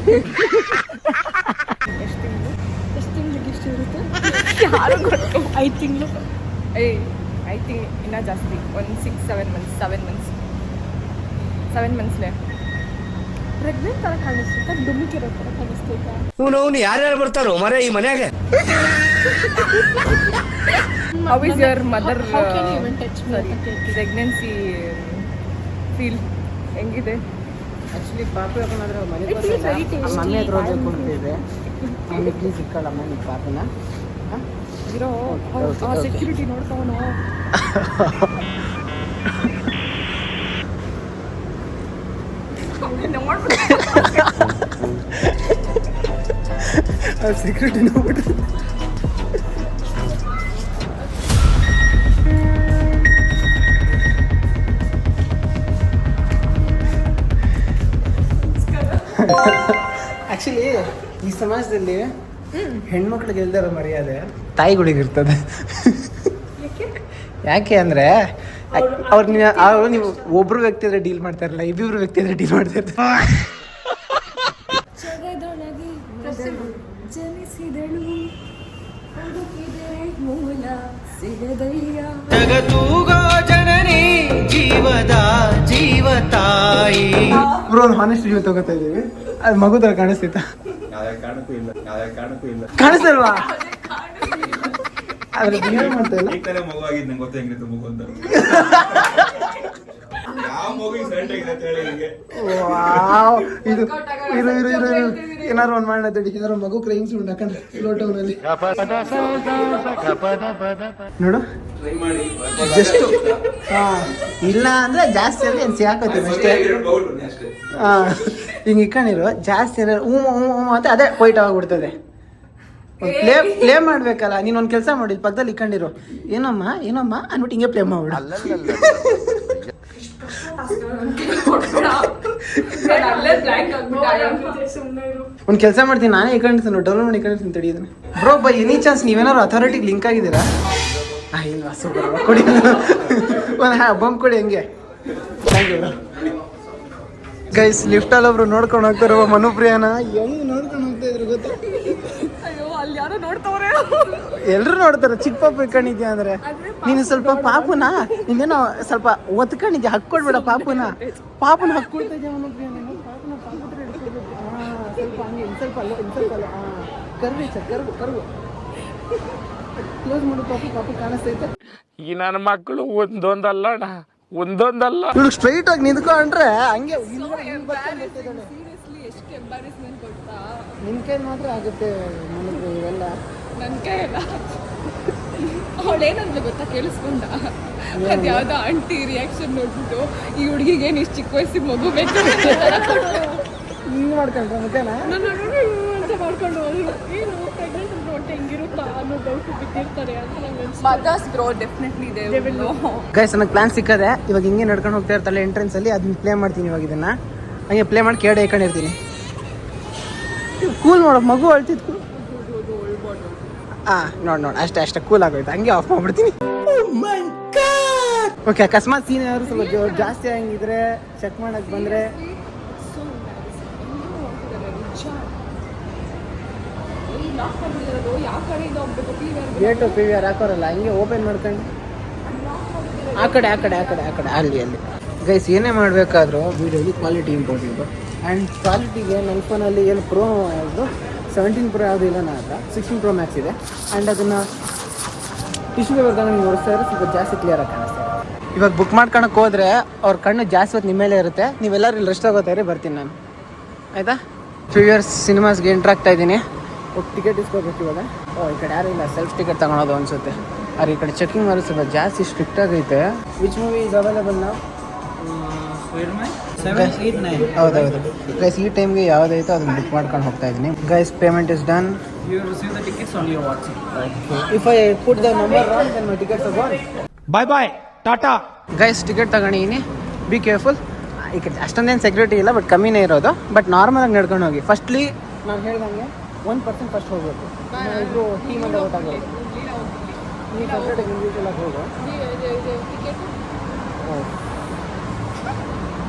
ಎಷ್ಟು ತಿಂಗಳಿಗೆ ಇಷ್ಟು ಇರುತ್ತೆ ಯಾರು ಗೊತ್ತು? 5 ತಿಂಗಳು ಐ ಥಿಂಕ್ ಇನ್ನೂ ಜಾಸ್ತಿ ಒಂದು 7 ಮಂತ್ಸ್ಲೇ ಪ್ರೆಗ್ನೆಂಟ್ ಥರ ಕಾಣಿಸ್ತೈತೆ ಡುಮ್ಮಿಕಿರೋ ಥರ ಕಾಣಿಸ್ತೈತೆ ಅವನು ಯಾರ್ಯಾರು ಬರ್ತಾರೋ ಮರೆ ಈ ಮನ್ಯಾಗ how is your mother How can you even touch me? Pregnancy feel ಹೆಂಗಿದೆ ಆ್ಯಕ್ಚುಲಿ ಪಾಪು ಯಾಕಂದ್ರೆ ಮನೆ It feels very tasty. Mummy ಹತ್ರ ಹೋಗ್ಕೊಂಡಿದ್ದೆ ಮಮ್ಮಿ ಪ್ಲೀಸ್ ಇಟ್ಕೊಳ್ಳಮ್ಮ ನಿಮ್ಮ ಪಾಪನ ಇರೋ ಸೆಕ್ಯೂರಿಟಿ ನೋಡ್ತಾವನು ಸೆಕ್ಯೂರಿಟಿ ನೋಡ್ಬಿಟ್ಟು ಆಕ್ಚುಲಿ ಈ ಸಮಾಜದಲ್ಲಿ ಹೆಣ್ಮಕ್ಳಿಗೆ ಇಲ್ದಿರೋ ಮರ್ಯಾದೆ ತಾಯಿಗಳಿಗಿರ್ತದೆ. ಯಾಕೆ ಅಂದ್ರೆ ಅವ್ರು ನೀವು ಒಬ್ರು ವ್ಯಕ್ತಿ ಹತ್ರ ಡೀಲ್ ಮಾಡ್ತಾ ಇರಲ್ಲ, ಇಬ್ಬಿಬ್ರು ವ್ಯಕ್ತಿ ಹತ್ರ ಡೀಲ್ ಮಾಡ್ತಾ ಇರ್ತಾರೆ. ಜಗತೂಗೋ ಜನನಿ ಜೀವದ ಜೀವತಾಯಿ ಬ್ರೋ ಒಂದು ಹಾನೆಸ್ಟ್ ರಿವ್ಯೂ ತಗೋತಾ ಇದೀವಿ. ಅದು ಮಗು ತರ ಕಾಣಿಸ್ತಿತ್ತ? ಕಾಣಿಸ್ತಲ್ವಾ? ಅದ್ರ ವಿಡಿಯೋ ಮಾಡ್ತಾ ಇಲ್ಲ. ವಾವ್, ಇದು ಏನಾರು ಒಂದು ಮಾಡೋಣ ತಡಿ. ಏನಾರು ಮಗು ಕ್ರೈಮ್ ಸೌಂಡ್ ಹಾಕೊಂಡ್ರೆ ಲೋಟೋನಲ್ಲಿ ನೋಡು. ಜಸ್ಟ್ ಇಲ್ಲ ಅಂದ್ರೆ ಜಾಸ್ತಿ ಅಂದ್ರೆ ಏನು ಹಾಕೋತೀನಿ ಅಷ್ಟೇ. ಹಿಂಗೆ ಇಕ್ಕೊಂಡಿರು ಜಾಸ್ತಿ ಅಂದ್ರೆ ಅಂತ ಅದೇ ಪೊಯ್ಟ್ ಆಗ್ಬಿಡ್ತದೆ. ಪ್ಲೇ ಮಾಡ್ಬೇಕಲ್ಲ. ನೀನು ಒಂದು ಕೆಲಸ ಮಾಡಿ, ಪಕ್ಕದಲ್ಲಿ ಇಕ್ಕೊಂಡಿರು. ಏನಮ್ಮ ಅನ್ಬಿಟ್ಟು ಹಿಂಗೆ ಪ್ಲೇ ಮಾಡ್ಬಿಡು. ಒಂದು ಕೆಲಸ ಮಾಡ್ತೀನಿ, ನಾನೇ ಇಕ್ಕೊಂಡಿರ್ತೀನಿ, ಡೌನ್ಲೋಡ್ ಮಾಡಿ ಇಕ್ಕೊಂಡಿರ್ತೀನಿ. ತಡಿ ಇದನ್ನ ಬ್ರೋ. ಬೈ ಎನಿ ಚಾನ್ಸ್ ನೀವೇನಾದ್ರು ಅಥಾರಿಟಿಗೆ ಲಿಂಕ್ ಆಗಿದ್ದೀರಾ? ಇಲ್ವಾ? ಸೂಪರ್ ಕೊಡಿ, ಒಂದು ಬಂಪ್ ಕೊಡಿ ಹಂಗೆ. Thank you guys. ಲಿಫ್ಟಲ್ಲಿ ಒಬ್ರು ನೋಡ್ಕೊಂಡು ಹೋಗ್ತಾರೋ ಮನುಪ್ರಿಯಾನ. ಹೆಂಗ್ ನೋಡ್ಕೊಂಡು ಹೋಗ್ತಾ ಇದ್ರು ಗೊತ್ತಾ? ಅಲ್ಲಿ ಯಾರೋ ನೋಡ್ತವ್ರೆ. ಎಲ್ರು ನೋಡ್ತಾರೆ. ಚಿಕ್ಕ ಪಾಪು ಇಟ್ಕೊಂಡಿದ್ಯಾ ಅಂದ್ರೆ ನೀನು ಸ್ವಲ್ಪ ಪಾಪುನ ನೀನೇನೋ ಸ್ವಲ್ಪ ಒತ್ಕೊಂಡಿದ್ಯಾ. ಹಕ್ಕೊಡ್ಬೇಡ ಪಾಪುನ ಹಕ್ಕೊಳ್ತಾ ಇದ್ಯಾ ಮನುಪ್ರಿಯ. ನೀನು ಪಾಪು ಹತ್ರ ಹಿಡ್ಕೊಳ್ಬೇಕು. ಸ್ವಲ್ಪ ಹಂಗೆ ಸ್ವಲ್ಪ ಅಲ್ಲ ಕರ್ವು ಕ್ಲೋಸ್ ಮಾಡು. ಪಾಪು ಕಾಣಿಸ್ತೈತೆ. ಈ ನನ್ನ ಮಕ್ಕಳು ಒಂದೊಂದಲ್ಲ ಇವಳು ಸ್ಟ್ರೈಟ್ ಆಗಿ ನಿಂತ್ಕೊಂಡ್ರೆ ಹಂಗೆ ನಿನ್ ಕೈ ಮಾತ್ರ ಆಗುತ್ತೆ ಮನುಪ್ರಿಯ. ಇವೆಲ್ಲ ನನ್ನ ಕೈಯಲ್ಲ. ಅವಳೇನಂದ್ರೆ ಗೊತ್ತಾ, ಕೇಳಿಸ್ಕೊಂಡ ಅದ್ಯಾವ್ದೋ ಆಂಟಿ ರಿಯಾಕ್ಷನ್ ನೋಡ್ಬಿಟ್ಟು ಈ ಹುಡುಗಿಗೆ ಏನು ಇಷ್ಟು ಚಿಕ್ಕ ವಯಸ್ಸಿಗೆ ಮಗು ಬೇಕು ಹಿಂಗೆ ಮಾಡ್ಕೊಂಡ್ರೆ ಮುಖೇನ ಅಂತ ಮಾಡ್ಕೊಂಡು ಹೋದ್ರು. ಏನು ಪ್ರೆಗ್ನೆಂಟ್ ಅಂದ್ರೆ ಹೊಟ್ಟೆ ಹೆಂಗಿರುತ್ತಾ ಅನ್ನೋ ಡೌಟ್ ಬಿದ್ದಿರ್ತಾರೆ ಅಂತ ನಂಗೆ ಮದರ್ಸ್ ಬ್ರೋ ಡೆಫಿನೆಟ್ಲಿ ಇದೆ. ಗೈಸ್ ನನಗೆ ಪ್ಲಾನ್ ಸಿಕ್ಕದೆ. ಇವಾಗ ಹಿಂಗೆ ನಡ್ಕೊಂಡು ಹೋಗ್ತಾ ಇರ್ತಾಳೆ ಎಂಟ್ರೆನ್ಸ್ ಅಲ್ಲಿ. ಅದನ್ನ ಪ್ಲೇ ಮಾಡ್ತೀನಿ. ಇವಾಗ ಇದನ್ನ ಹಂಗೆ ಪ್ಲೇ ಮಾಡಿ ಕೇಳಿ ಇಟ್ಕೊಂಡಿರ್ತೀನಿ. ಕೂಲ್ ಮಾಡೋ ಮಗು ಅಳ್ತಿತ್ತು. ನೋಡ್ ಅಷ್ಟೇ ಕೂಲ್ ಆಗೋಯ್ತು. ಹಂಗೆ ಆಫ್ ಮಾಡ್ಬಿಡ್ತೀನಿ. ಓಕೆ, ಅಕಸ್ಮಾತ್ ಸೀನ್ ಯಾರು ಸ್ವಲ್ಪ ಜಾಸ್ತಿ ಹಂಗಿದ್ರೆ ಚೆಕ್ ಮಾಡಕ್ ಬಂದ್ರೆ ಗೇಟು ಪಿ ವಿ ಆರ್ ಹಾಕೋರಲ್ಲ, ಹಂಗೆ ಓಪನ್ ಮಾಡ್ಕೊಂಡು ಆ ಕಡೆ ಅಲ್ಲಿ ಗೈಸ್. ಏನೇ ಮಾಡಬೇಕಾದ್ರೂ ವಿಡಿಯೋಲಿ ಕ್ವಾಲಿಟಿ ಇಂಪಾರ್ಟೆಂಟು. ಆ್ಯಂಡ್ ಕ್ವಾಲಿಟಿಗೆ ನನ್ನ ಫೋನಲ್ಲಿ ಏನು ಪ್ರೋ ಯಾವುದು 17 ಪ್ರೋ ಯಾವುದೂ ಇಲ್ಲ, ನನ್ನ ಹತ್ರ 16 ಪ್ರೋ ಮ್ಯಾಕ್ಸ್ ಇದೆ. ಆ್ಯಂಡ್ ಅದನ್ನು ಟಿಶ್ಯೂ ಪೇಪರ್ ತಗೊಂಡು ನೀವು ನೋಡಿಸ್ತಾ ಇದ್ರೆ ಸ್ವಲ್ಪ ಜಾಸ್ತಿ ಕ್ಲಿಯರಾಗಿ ಕಾಣಿಸ್ತಾ ಇದೆ. ಇವಾಗ ಬುಕ್ ಮಾಡ್ಕೊಳಕ್ಕೆ ಹೋದರೆ ಅವ್ರ ಕಣ್ಣು ಜಾಸ್ತಿ ಹೊತ್ತು ನಿಮ್ಮ ಮೇಲೆ ಇರುತ್ತೆ. ನೀವೆಲ್ಲರೂ ಇಲ್ಲಿ ರೆಸ್ಟ್ ಆಗೋತಾರೆ, ಬರ್ತೀನಿ ನಾನು. ಆಯಿತಾ? 3 ಇಯರ್ಸ್ ಸಿನಿಮಾಸ್ಗೆ ಎಂಟ್ರ್ ಆಗ್ತಾ ಇದ್ದೀನಿ. ಟಿಕೆಟ್ ಇಸ್ಕೋಬೇಕು ಇವಾಗ. ಈ ಕಡೆ ಯಾರು ಇಲ್ಲ, ಸೆಲ್ಫ್ ಟಿಕೆಟ್ ತಗೊಳೋದು ಅನಿಸುತ್ತೆ. ಆದರೆ ಈ ಕಡೆ ಚೆಕಿಂಗ್ ಮಾಡೋದು ಸ್ವಲ್ಪ ಜಾಸ್ತಿ ಸ್ಟ್ರಿಕ್ಟ್ ಆಗೈತೆ. ವಿಚ್ ಮೂವಿ ಇಸ್ ಅವೈಲೇಬಲ್ ನಾವು? ಹೌದೌದು ಗೈಸ್. ಈ ಟೈಮ್ಗೆ ಯಾವುದೈತೋ ಅದನ್ನು ಬುಕ್ ಮಾಡ್ಕೊಂಡು ಹೋಗ್ತಾ ಇದ್ದೀನಿ. Guys, payment is done. If I put the number wrong then my tickets are gone. Bye ಟಾಟಾ. ಗೈಸ್, ಟಿಕೆಟ್ ತಗೊಂಡಿದ್ದೀನಿ. Be careful. ಈ ಕಡೆ ಅಷ್ಟೊಂದೇನು ಸೆಕ್ಯೂರಿಟಿ ಇಲ್ಲ, ಬಟ್ ಕಮ್ಮಿನೇ ಇರೋದು. ಬಟ್ ನಾರ್ಮಲಾಗಿ ನಡ್ಕೊಂಡು ಹೋಗಿ. ಫಸ್ಟ್ಲಿ ನಾನು ಹೇಳ್ದಂಗೆ 1% ಫಸ್ಟ್ ಹೋಗಬೇಕು. ಇಬ್ಬರು ಟೀಮಲ್ಲಿ ಗೊತ್ತಾಗಬೇಕು. ನೀವು ಸಪ್ರೇಟಾಗಿ ಇಂಡಿವಿಜುವಲ್ ಆಗಿ ಹೋಗು.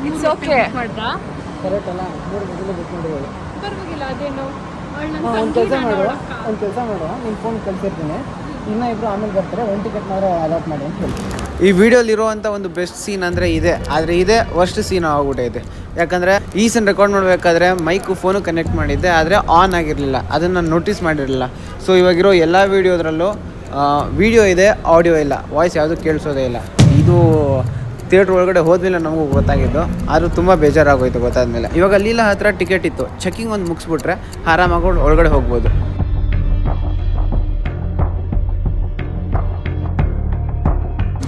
It's okay. ಕರೆಕ್ಟ್ ಅಲ್ಲ? 3 ಮೊದಲು ಬುಕ್ ಮಾಡಿರೋದು. ಪರವಾಗಿಲ್ಲ, ಅದೇನು ಒಂದು ಕೆಲಸ ಮಾಡುವ, ನಿನ್ನ ಫೋನ್ ಕಳಿಸಿರ್ತೀನಿ. ಇನ್ನೂ ಇಬ್ಬರು ಆಮೇಲೆ ಬರ್ತಾರೆ, ಒಂದು ಟಿಕೆಟ್ ಮಾತ್ರ ಅಲಾಟ್ ಮಾಡಿ ಅಂತ ಹೇಳಿ. ಈ ವಿಡಿಯೋಲಿರುವಂಥ ಒಂದು ಬೆಸ್ಟ್ ಸೀನ್ ಅಂದರೆ ಇದೆ, ಆದರೆ ಇದೇ ವರ್ಸ್ಟ್ ಸೀನ್ ಆಗ್ಬಿಟ್ಟೈತೆ. ಯಾಕಂದರೆ ಈ ಸೀನ್ ರೆಕಾರ್ಡ್ ಮಾಡಬೇಕಾದ್ರೆ ಮೈಕು ಫೋನು ಕನೆಕ್ಟ್ ಮಾಡಿದ್ದೆ, ಆದರೆ ಆನ್ ಆಗಿರಲಿಲ್ಲ, ಅದನ್ನು ನಾನು ನೋಟಿಸ್ ಮಾಡಿರಲಿಲ್ಲ. ಸೊ ಇವಾಗಿರೋ ಎಲ್ಲ ವೀಡಿಯೋದ್ರಲ್ಲೂ ವಿಡಿಯೋ ಇದೆ, ಆಡಿಯೋ ಇಲ್ಲ, ವಾಯ್ಸ್ ಯಾವುದೂ ಕೇಳಿಸೋದೇ ಇಲ್ಲ. ಇದು ಥಿಯೇಟ್ರ್ ಒಳಗಡೆ ಹೋದ್ಮೇಲೆ ನಮಗೂ ಗೊತ್ತಾಗಿದ್ದು, ಆದರೂ ತುಂಬ ಬೇಜಾರಾಗೋಯ್ತು ಗೊತ್ತಾದ್ಮೇಲೆ. ಇವಾಗ ಲೀಲಾ ಹತ್ರ ಟಿಕೆಟ್ ಇತ್ತು, ಚೆಕಿಂಗ್ ಒಂದು ಮುಗಿಸ್ಬಿಟ್ರೆ ಆರಾಮಾಗಿ ಒಳಗಡೆ ಹೋಗ್ಬೋದು.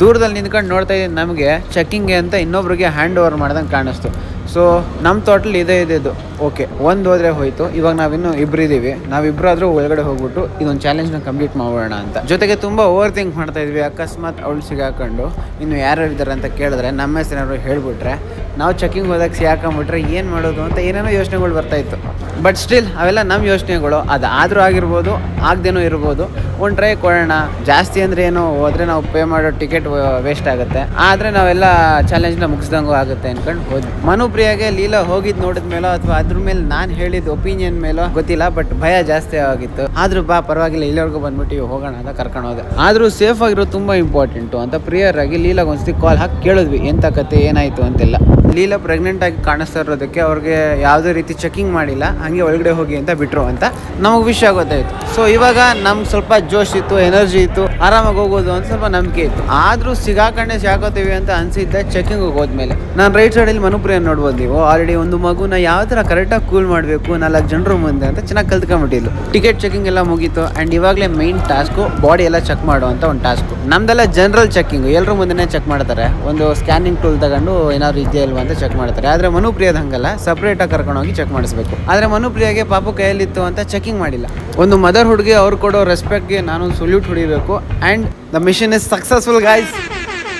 ದೂರದಲ್ಲಿ ನಿಂತ್ಕೊಂಡು ನೋಡ್ತಾ ಇದ್ದೀನಿ, ನಮಗೆ ಚೆಕ್ಕಿಂಗ್ಗೆ ಅಂತ ಇನ್ನೊಬ್ರಿಗೆ ಹ್ಯಾಂಡ್ ಓವರ್ ಮಾಡ್ದಂಗೆ ಕಾಣಿಸ್ತು. ಸೊ ನಮ್ಮ ತೋಟಲ್ಲಿ ಇದೇ ಇದ್ದಿದ್ದು, ಓಕೆ ಒಂದು ಹೋದರೆ ಹೋಯಿತು. ಇವಾಗ ನಾವಿನ್ನೂ ಇಬ್ಬರು ಇದ್ದೀವಿ, ನಾವಿಬ್ಬರಾದರೂ ಒಳಗಡೆ ಹೋಗ್ಬಿಟ್ಟು ಇದೊಂದು ಚಾಲೆಂಜ್ನ ಕಂಪ್ಲೀಟ್ ಮಾಡೋಣ ಅಂತ. ಜೊತೆಗೆ ತುಂಬ ಓವರ್ ಥಿಂಕ್ ಮಾಡ್ತಾ ಇದ್ವಿ. ಅಕಸ್ಮಾತ್ ಅವಳು ಸಿಗಾಕೊಂಡು ಇನ್ನು ಯಾರ್ಯಾರು ಇದ್ದಾರೆ ಅಂತ ಕೇಳಿದ್ರೆ ನಮ್ಮ ಹೆಸರು ಹೇಳ್ಬಿಟ್ರೆ, ನಾವು ಚೆಕಿಂಗ್ ಹೋದಾಗ ಸಿಗಾಕೊಂಬಿಟ್ರೆ ಏನು ಮಾಡೋದು ಅಂತ ಏನೇನೋ ಯೋಚನೆಗಳು ಬರ್ತಾಯಿತ್ತು. ಬಟ್ ಸ್ಟಿಲ್ ಅವೆಲ್ಲ ನಮ್ಮ ಯೋಚನೆಗಳು, ಅದಾದರೂ ಆಗಿರ್ಬೋದು, ಆಗದೇನೂ ಇರ್ಬೋದು. ಒಂದು ಟ್ರೈ ಕೊಡೋಣ. ಜಾಸ್ತಿ ಅಂದರೆ ಏನೋ ಹೋದರೆ ನಾವು ಪೇ ಮಾಡೋ ಟಿಕೆಟ್ ವೇಸ್ಟ್ ಆಗುತ್ತೆ, ಆದರೆ ನಾವೆಲ್ಲ ಚಾಲೆಂಜ್ನ ಮುಗಿಸ್ದಂಗೂ ಆಗುತ್ತೆ ಅಂದ್ಕೊಂಡು ಹೋದ್ವಿ. ಮನುಪ್ರಿಯಾಗೆ ಲೀಲಾ ಹೋಗಿದ್ದು ನೋಡಿದ ಮೇಲೋ ಅಥವಾ ಅದ್ರ ಮೇಲೆ ನಾನು ಹೇಳಿದ ಒಪಿನಿಯನ್ ಮೇಲೋ ಗೊತ್ತಿಲ್ಲ, ಬಟ್ ಭಯ ಜಾಸ್ತಿ ಆಗಿತ್ತು. ಆದರೂ ಬಾ ಪರವಾಗಿಲ್ಲ, ಇಲ್ಲಿವರೆಗೂ ಬಂದ್ಬಿಟ್ಟು ಹೋಗೋಣ ಅಂತ ಕರ್ಕೊಂಡು ಹೋದೆ. ಆದರೂ ಸೇಫ್ ಆಗಿರೋದು ತುಂಬ ಇಂಪಾರ್ಟೆಂಟು ಅಂತ ಪ್ರಿಯರ್ ಆಗಿ ಲೀಲಾಗೆ ಒಂದ್ಸತಿ ಕಾಲ್ ಹಾಕಿ ಕೇಳಿದ್ವಿ ಎಂಥ ಕತೆ ಏನಾಯಿತು ಅಂತೆಲ್ಲ. ಲೀಲಾ ಪ್ರೆಗ್ನೆಂಟ್ ಆಗಿ ಕಾಣಿಸ್ತಾ ಇರೋದಕ್ಕೆ ಅವ್ರಿಗೆ ಯಾವುದೇ ರೀತಿ ಚೆಕಿಂಗ್ ಮಾಡಿಲ್ಲ, ಹಾಗೆ ಒಳಗಡೆ ಹೋಗಿ ಅಂತ ಬಿಟ್ಟರು ಅಂತ ನಮಗೆ ವಿಷಯ ಗೊತ್ತಾಯಿತು. ಸೊ ಇವಾಗ ನಮ್ಗೆ ಸ್ವಲ್ಪ ಜೋಶ್ ಇತ್ತು, ಎನರ್ಜಿ ಇತ್ತು, ಆರಾಮಾಗಿ ಹೋಗೋದು ಅಂತ ಸ್ವಲ್ಪ ನಂಬಿಕೆ ಇತ್ತು. ಆದರೂ ಸಿಗಾಕೋತೀವಿ ಅಂತ ಅನಿಸಿದ್ದೆ ಚೆಕಿಂಗ್ ಹೋದ್ಮೇಲೆ. ನಾನು ರೈಟ್ ಸೈಡಲ್ಲಿ ಮನುಪ್ರಿಯ ನೋಡ್ಬೋದು ನೀವು. ಆಲ್ರೆಡಿ ಒಂದು ಮಗುನ ಯಾವ ಥರ ಕರೆಕ್ಟಾಗಿ ಕೂಲ್ ಮಾಡಬೇಕು 4 ಜನರು ಮುಂದೆ ಅಂತ ಚೆನ್ನಾಗಿ ಕಲ್ತ್ಕೊಂಡ್ಬಿಟ್ಟಿದ್ಲು. ಟಿಕೆಟ್ ಚೆಕಿಂಗ್ ಎಲ್ಲ ಮುಗೀತು. ಆ್ಯಂಡ್ ಇವಾಗಲೇ ಮೈನ್ ಟಾಸ್ಕು ಬಾಡಿ ಎಲ್ಲ ಚೆಕ್ ಮಾಡುವಂಥ ಒಂದು ಟಾಸ್ಕು. ನಮ್ದೆಲ್ಲ ಜನರಲ್ ಚೆಕಿಂಗು, ಎಲ್ಲರೂ ಮುಂದೆ ಚೆಕ್ ಮಾಡ್ತಾರೆ. ಒಂದು ಸ್ಕ್ಯಾನಿಂಗ್ ಟೂಲ್ ತಗೊಂಡು ಏನಾದ್ರು ಇದೆಯಾ ಇಲ್ವಾ ಅಂತ ಚೆಕ್ ಮಾಡ್ತಾರೆ. ಆದರೆ ಮನುಪ್ರಿಯದ ಹಂಗಲ್ಲ, ಸಪ್ರೇಟಾಗಿ ಕರ್ಕೊಂಡೋಗಿ ಚೆಕ್ ಮಾಡಿಸ್ಬೇಕು. ಆದರೆ ಮನುಪ್ರಿಯಾಗೆ ಪಾಪು ಕೈಯಲ್ಲಿತ್ತು ಅಂತ ಚೆಕಿಂಗ್ ಮಾಡಿಲ್ಲ. ಒಂದು ಮದರ್ ಹುಡುಗಿ ಅವ್ರು ಕೊಡೋ ರೆಸ್ಪೆಕ್ಟ್ಗೆ ನಾನೊಂದು ಸಲ್ಯೂಟ್ ಹೊಡಿಬೇಕು. And the mission is successful guys.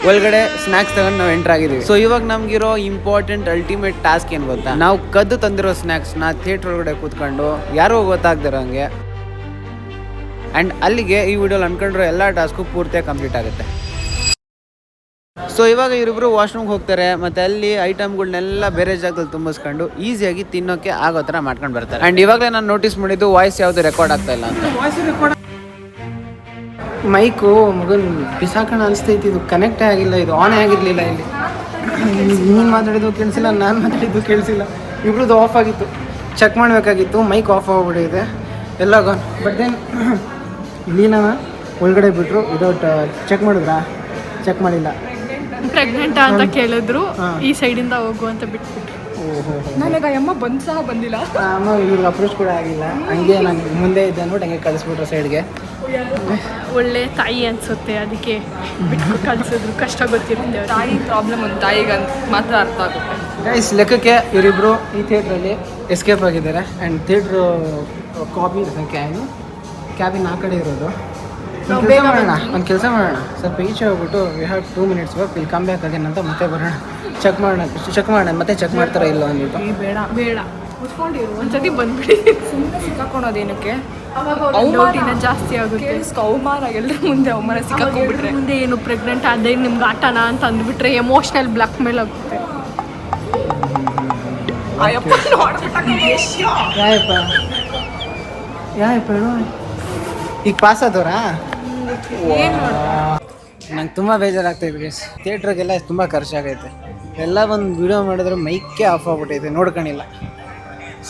ಒಳಗಡೆ ಸ್ನ್ಯಾಕ್ಸ್ ತಗೊಂಡು ನಾವು ಎಂಟರ್ ಆಗಿದ್ದೀವಿ. ಸೊ ಇವಾಗ ನಮಗಿರೋ ಇಂಪಾರ್ಟೆಂಟ್ ಅಲ್ಟಿಮೇಟ್ ಟಾಸ್ಕ್ ಏನು ಗೊತ್ತಾ, ನಾವು ಕದ್ದು ತಂದಿರೋ ಸ್ನ್ಯಾಕ್ಸ್ನ ಥಿಯೇಟ್ರ್ ಒಳಗಡೆ ಕೂತ್ಕೊಂಡು ಯಾರೋ ಗೊತ್ತಾಗ್ದಿರೋಂಗೆ ಆ್ಯಂಡ್ ಅಲ್ಲಿಗೆ ಈ ವಿಡಿಯೋಲಿ ಅನ್ಕೊಂಡಿರೋ ಎಲ್ಲ ಟಾಸ್ಕು ಪೂರ್ತಿಯಾಗಿ ಕಂಪ್ಲೀಟ್ ಆಗುತ್ತೆ. ಸೊ ಇವಾಗ ಇವರಿಬ್ಬರು ವಾಶ್ರೂಮ್ಗೆ ಹೋಗ್ತಾರೆ, ಮತ್ತು ಅಲ್ಲಿ ಐಟಮ್ಗಳನ್ನೆಲ್ಲ ಬೇರೆ ಜಾಗದಲ್ಲಿ ತುಂಬಿಸ್ಕೊಂಡು ಈಸಿಯಾಗಿ ತಿನ್ನೋಕ್ಕೆ ಆಗೋ ಥರ ಮಾಡ್ಕೊಂಡು ಬರ್ತಾರೆ. ಆ್ಯಂಡ್ ಇವಾಗಲೇ ನಾನು ನೋಟಿಸ್ ಮಾಡಿದ್ದು ವಾಯ್ಸ್ ಯಾವುದು ರೆಕಾರ್ಡ್ ಆಗ್ತಾ ಇಲ್ಲ ಅಂತ. ಮೈಕು ಮಗನ್ ಬಿಸಾಕೋಣ ಅನಿಸ್ತೈತಿ, ಇದು ಕನೆಕ್ಟೇ ಆಗಿಲ್ಲ, ಇದು ಆನೇ ಆಗಿರಲಿಲ್ಲ. ಇಲ್ಲಿ ನೀನು ಮಾತಾಡಿದ್ದು ಕೇಳಿಸಿಲ್ಲ, ನಾನು ಮಾತಾಡಿದ್ದು ಕೇಳಿಸಿಲ್ಲ, ಇಬ್ರದ್ದು ಆಫ್ ಆಗಿತ್ತು. ಚೆಕ್ ಮಾಡಬೇಕಾಗಿತ್ತು, ಮೈಕ್ ಆಫ್ ಆಗಿಬಿಟ್ಟಿದೆ, ಎಲ್ಲ ಗಾನ್. ಬಟ್ ದೆನ್ ಇಲ್ಲಿನ ಒಳಗಡೆ ಬಿಟ್ಟರು ವಿದೌಟ್ ಚೆಕ್ ಮಾಡಿದ್ರಾ? ಚೆಕ್ ಮಾಡಿಲ್ಲ. ಪ್ರೆಗ್ನೆಂಟ್ ಅಂತ ಕೇಳಿದ್ರು, ಈ ಸೈಡಿಂದ ಹೋಗು ಅಂತ ಬಿಟ್ಬಿಟ್ರು. ನನಗೆ ಅಮ್ಮ ಬಂದು ಸಹ ಬಂದಿಲ್ಲ. ಅಮ್ಮ ಇವ್ರಿಗೆ ಅಪ್ರೋಚ್ ಕೂಡ ಆಗಿಲ್ಲ, ಹಂಗೆ ನಾನು ಮುಂದೆ ಇದ್ದೆ ಅಂದ್ಬಿಟ್ಟು ಹಂಗೆ ಕಳಿಸ್ಬಿಟ್ರು ಸೈಡ್ಗೆ. ಒಳ್ಳೆ ತಾಯಿ ಅನ್ಸುತ್ತೆ, ಅದಕ್ಕೆ ಬಿಟ್ಟು ಕಳ್ಸಿದ್ರು. ಕಷ್ಟ ಗೊತ್ತಿರುತ್ತೆ ತಾಯಿ ಪ್ರಾಬ್ಲಮ್ ಒಂದು ತಾಯಿಗೆ ಮಾತ್ರ ಅರ್ಥ ಆಗುತ್ತೆ. ಗೈಸ್ ಲೆಕ್ಕಕ್ಕೆ ಇವರಿಬ್ಬರು ಈ ಥಿಯೇಟ್ರಲ್ಲಿ ಎಸ್ಕೇಪ್ ಆಗಿದ್ದಾರೆ. ಆ್ಯಂಡ್ ಥಿಯೇಟ್ರು ಕಾಪಿ ಕ್ಯಾಬಿನ್ ಆ ಕಡೆ ಇರೋದು. ಒಂದು ಕೆಲಸ ಮಾಡೋಣ, ಸ್ವಲ್ಪ ಈಚೆ ಹೋಗ್ಬಿಟ್ಟು ವಿ ಹ್ಯಾವ್ 2 minutes ವರ್ಕ್, ಇಲ್ಲಿ ಕಮ್ ಬ್ಯಾಕ್ ಅಗೇನ್ ಅಂತ ಮತ್ತೆ ಬರೋಣ. ಚೆಕ್ ಮಾಡೋಣ ಮತ್ತೆ ಚೆಕ್ ಮಾಡ್ತಾರೋ ಇಲ್ಲ ಅಂದ್ಬಿಟ್ಟು. ಬೇಡ ಕುತ್ಕೊಂಡಿರು, ಒಂದ್ಸತಿ ಬಂದ್ಬಿಡಿ. ಸುಮ್ಮನೆ ಸಿಕ್ಕಾಕೊಳೋದೇನಕ್ಕೆ? ಅವಮಾನ ಜಾಸ್ತಿ ಆಗುತ್ತೆ. ಅವಮಾನ ಎಲ್ಲರ ಮುಂದೆ ಅವಮಾನ ಸಿಕ್ಕಾಕೊಂಡ್ಬಿಟ್ರೆ ಮುಂದೆ ಏನು ಪ್ರೆಗ್ನೆಂಟ್ ಆದ್ರೆ ನಿಮ್ಗೆ ಆಟನ ಅಂತ ಅಂದ್ಬಿಟ್ರೆ ಎಮೋಷ್ನಲ್ ಬ್ಲಾಕ್ ಮೇಲ್ ಆಗುತ್ತೆ. ಯಾಯಪ್ಪ ಈಗ ಪಾಸ್ ಆದವ್ರಾ? ನಂಗೆ ತುಂಬ ಬೇಜಾರಾಗ್ತಾಯಿದೆ ಗೈಸ್. ಥಿಯೇಟ್ರಿಗೆಲ್ಲ ತುಂಬ ಖರ್ಚಾಗೈತೆ. ಎಲ್ಲ ಒಂದು ವಿಡಿಯೋ ಮಾಡಿದ್ರೆ ಮೈಕೇ ಆಫ್ ಆಗ್ಬಿಟ್ಟೈತೆ, ನೋಡ್ಕೊಂಡಿಲ್ಲ.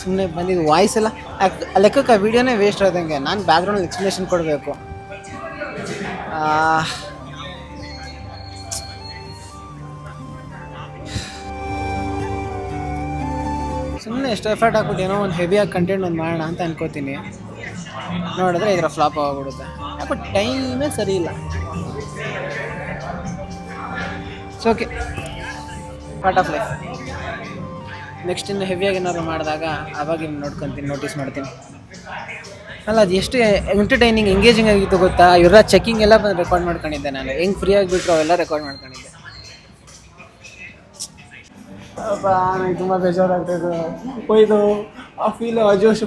ಸುಮ್ಮನೆ ಬಂದಿದ್ದು ವಾಯ್ಸ್ ಎಲ್ಲ ಲೆಕ್ಕಕ್ಕೆ ಆ ವಿಡಿಯೋನೇ ವೇಸ್ಟ್ ಆದಂಗೆ. ನಾನು ಬ್ಯಾಕ್ಗ್ರೌಂಡ್ ಎಕ್ಸ್ಪ್ಲೇಷನ್ ಕೊಡಬೇಕು. ಸುಮ್ಮನೆ ಎಷ್ಟು ಎಫರ್ಟ್ ಹಾಕ್ಬಿಟ್ಟು ಏನೋ ಒಂದು ಹೆವಿಯಾಗಿ ಕಂಟೆಂಟ್ ಒಂದು ಮಾಡೋಣ ಅಂತ ಅನ್ಕೋತೀನಿ. ನೋಡಿದ್ರೆ ಇದರ ಫ್ಲಾಪ್ ಆಗಿಬಿಡುತ್ತೆ. ಯಾಕೋ ಟೈಮೇ ಸರಿ ಇಲ್ಲ. It's okay, part of life. Next ಇನ್ನು ಹೆವಿಯಾಗಿ ಏನಾದ್ರು ಮಾಡಿದಾಗ ಆವಾಗ ನೋಡ್ಕೊತೀನಿ, ನೋಟಿಸ್ ಮಾಡ್ತೀನಿ. ಅಲ್ಲ ಅದು ಎಷ್ಟು ಎಂಟರ್ಟೈನಿಂಗ್ ಎಂಗೇಜಿಂಗ್ ಆಗಿತ್ತು ಗೊತ್ತಾ. ಇವರ ಚೆಕಿಂಗ್ ಎಲ್ಲ ಬಂದು ರೆಕಾರ್ಡ್ ಮಾಡ್ಕೊಂಡಿದ್ದೆ ನಾನು. ಹೆಂಗೆ ಫ್ರೀಯಾಗಿ ಬಿಟ್ಟರು ಅವೆಲ್ಲ ರೆಕಾರ್ಡ್ ಮಾಡ್ಕೊಂಡಿದ್ದೆ. ನಂಗೆ ತುಂಬ ಬೇಜಾರಾಗ್ತಾಯಿದ್ದು ಹೋಯ್ತು. ಆ ಫೀಲು, ಆ ಜೋಶು,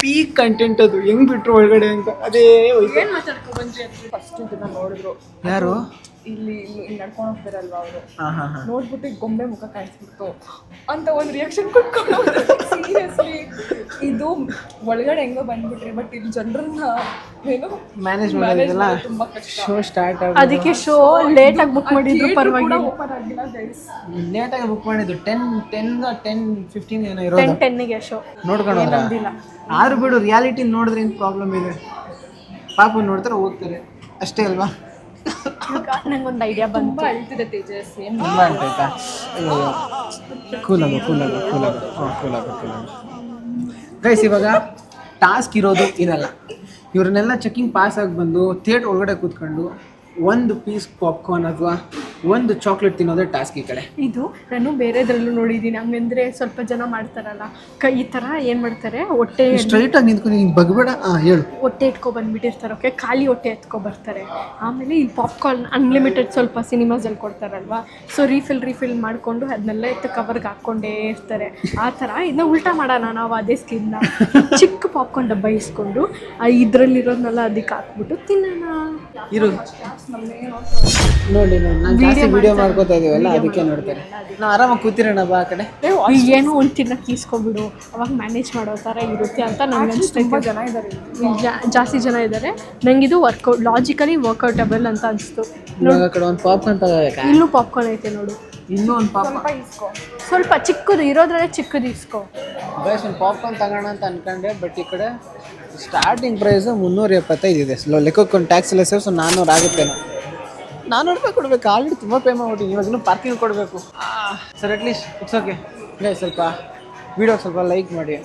ಪೀಕ್ ಕಂಟೆಂಟ್ ಅದು. ಹೆಂಗೆ ಬಿಟ್ಟರು ಒಳಗಡೆ ಅಂತ ಅದೇ ಹೋಯ್ತು. ಫಸ್ಟ್ ಇದನ್ನ ನೋಡಿದ್ರು ಯಾರು? ಇಲ್ಲಿ ನಡ್ಕೊಂಡು ಹೋಗ್ತಾರಲ್ವಾ ಅವರು, ನೋಡ್ಬಿಟ್ಟು ಗೊಂಬೆ ಮುಖ ಕಾಣಿಸ್ಬಿಡ್ತು ಅಂತ ಒಂದು ರಿಯಾಕ್ಷನ್ ಕೊಟ್ಕೊಂಡು ಸೀರಿಯಸ್ಲಿ ಈ ಇದು ಒಳಗಡೆ ಹೆಂಗೋ ಬಂದ್ಬಿಟ್ರಿ, ಬಟ್ ಇಲ್ಲಿ ಜನರನ್ನ ಏನು ಮ್ಯಾನೇಜ್ ಮಾಡೋದಿಲ್ಲ. ತುಂಬಾ ಕಷ್ಟ. ಶೋ ಸ್ಟಾರ್ಟ್ ಅದಕ್ಕೆ ಶೋ ಲೇಟಾಗಿ ಬುಕ್ ಮಾಡಿದ್ರು ಪರವಾಗಿಲ್ಲ. ಓಪನ್ ಆಗಿಲ್ಲ ಗೈಸ್. ಲೇಟಾಗಿ ಬುಕ್ ಮಾಡಿದ್ದು 10:15 ಏನೋ ಇರೋದು. 10:10ಗೆ ಶೋ ನೋಡ್ಕೊಂಡು ಹೋದ್ರ ಆದ್ರೂ ಬಿಡು, ರಿಯಾಲಿಟಿ ನೋಡಿದ್ರೆ ಏನು ಪ್ರಾಬ್ಲಮ್ ಇದೆ, ಪಾಪ ನೋಡ್ತಾರೆ ಹೋಗ್ತಾರೆ ಅಷ್ಟೇ ಅಲ್ವಾ. ನಂಗೊಂದು ಐಡಿಯಾ ಬಂತು. ತುಂಬಾ ಅಳ್ತಿದೆ ತೇಜಸ್. ಏನ್ ತುಂಬ ಆಯ್ತಾ? ಕೂಲ್ ಗೈಸ್, ಇವಾಗ ಟಾಸ್ಕ್ ಇರೋದು ಇದಲ್ಲ. ಇವ್ರನ್ನೆಲ್ಲ ಚೆಕಿಂಗ್ ಪಾಸ್ ಆಗಿ ಬಂದು ಥಿಯೇಟ್ರ್ ಒಳಗಡೆ ಕೂತ್ಕೊಂಡು ಒಂದು ಪೀಸ್ ಪಾಪ್ಕಾರ್ನ್ ಅಥವಾ ಒಂದು ಚಾಕ್ಲೇಟ್ ತಿನ್ನೋದೇ ಟಾಸ್ಕ್ ಈ ಕಡೆ. ಇದು ನಾನು ಬೇರೆದ್ರಲ್ಲೂ ನೋಡಿದ್ದೀನಿ. ಹಂಗಂದ್ರೆ ಸ್ವಲ್ಪ ಜನ ಮಾಡ್ತಾರಲ್ಲ, ಈ ಥರ ಏನು ಮಾಡ್ತಾರೆ, ಹೊಟ್ಟೆ ಸ್ಟ್ರೈಟಾಗಿ ನಿಂತ್ಕೊಂಡು ಹಿಂಗೆ ಬಗ್ಬೇಡ. ಹೇಳು. ಹೊಟ್ಟೆ ಎತ್ಕೊ ಬಂದ್ಬಿಟ್ಟಿರ್ತಾರೆ. ಓಕೆ, ಖಾಲಿ ಹೊಟ್ಟೆ ಎತ್ಕೊ ಬರ್ತಾರೆ. ಆಮೇಲೆ ಇಲ್ಲಿ ಪಾಪ್ಕಾರ್ನ್ ಅನ್ಲಿಮಿಟೆಡ್ ಸ್ವಲ್ಪ ಸಿನಿಮಾಸಲ್ಲಿ ಕೊಡ್ತಾರಲ್ವಾ, ಸೊ ರೀಫಿಲ್ ಮಾಡಿಕೊಂಡು ಅದನ್ನೆಲ್ಲ ಎತ್ತು ಕವರ್ಗೆ ಹಾಕ್ಕೊಂಡೇ ಇರ್ತಾರೆ. ಆ ಥರ ಇದನ್ನ ಉಲ್ಟಾ ಮಾಡೋಣ ನಾವು. ಅದೇ ಸ್ಕಿನ್ನ ಚಿಕ್ಕ ಪಾಪ್ಕಾರ್ನ್ ಡಬ್ಬ ಇಸ್ಕೊಂಡು ಇದರಲ್ಲಿರೋದನ್ನೆಲ್ಲ ಅದಕ್ಕೆ ಹಾಕ್ಬಿಟ್ಟು ತಿನ್ನೋಣ. ಇರು ನೋಡಿ, ನಾನು ಜಾಸ್ತಿ ವಿಡಿಯೋ ಮಾಡ್ಕೋತಾ ಇದೀವಲ್ಲ, ಅದಕ್ಕೆ ನೋಡ್ತಾರೆ. ನಾವು ಆರಾಮಾಗಿ ಕೂತಿರೋಣ ಬಾ ಆ ಕಡೆ. ಏನೋ ಒಂದು ತಿನ್ನಕ್ಕೆ ಇಸ್ಕೊಬಿಡು, ಅವಾಗ ಮ್ಯಾನೇಜ್ ಮಾಡೋ ಥರ ಇರುತ್ತೆ ಅಂತ ನಂಗೆ ಅನಿಸ್ತೈತೆ. ಜನ ಇದ್ದಾರೆ ಜಾಸ್ತಿ ಜನ ಇದ್ದಾರೆ. ನಂಗಿದು ಲಾಜಿಕಲಿ ವರ್ಕೌಟಬಲ್ ಅಂತ ಅನಿಸ್ತು. ಇವಾಗ ಆ ಕಡೆ ಒಂದು ಪಾಪ್ಕಾರ್ನ್ ತಗೋಬೇಕಾ? ಇಲ್ಲೂ ಪಾಪ್ಕಾರ್ನ್ ಐತೆ ನೋಡು. ಇನ್ನೂ ಒಂದು ಪಾಪ್ಕಾರ್ನ್ ಸ್ವಲ್ಪ ಚಿಕ್ಕದು ಇರೋದ್ರಲ್ಲೇ ಚಿಕ್ಕದು ಇಸ್ಕೊ. ಗೈಸ್, ಒಂದು ಪಾಪ್ಕಾರ್ನ್ ತಗೋಣ ಅಂತ ಅನ್ಕೊಂಡೆ, ಬಟ್ ಈ ಕಡೆ ಸ್ಟಾರ್ಟಿಂಗ್ ಪ್ರೈಸ್ 375 ಇದೆ. ಲೆಕ್ಕಕ್ಕೊಂದು ಟ್ಯಾಕ್ಸ್ ಎಲ್ಲ ಸೇರಿಸು 400 ಆಗುತ್ತೇನೋ. 400 ರೂಪಾಯಿ ಕೊಡಬೇಕು. ಆಲ್ರೆಡಿ ತುಂಬ ಪೇ ಮಾಡ್ಬಿಟ್ಟಿನಿ, ಇವಾಗ ಇನ್ನೂ ಪಾರ್ಕಿಂಗ್ ಕೊಡಬೇಕು. Sir at least it's okay guys. ಸ್ವಲ್ಪ ವಿಡಿಯೋ ಸ್ವಲ್ಪ ಲೈಕ್ ಮಾಡಿ,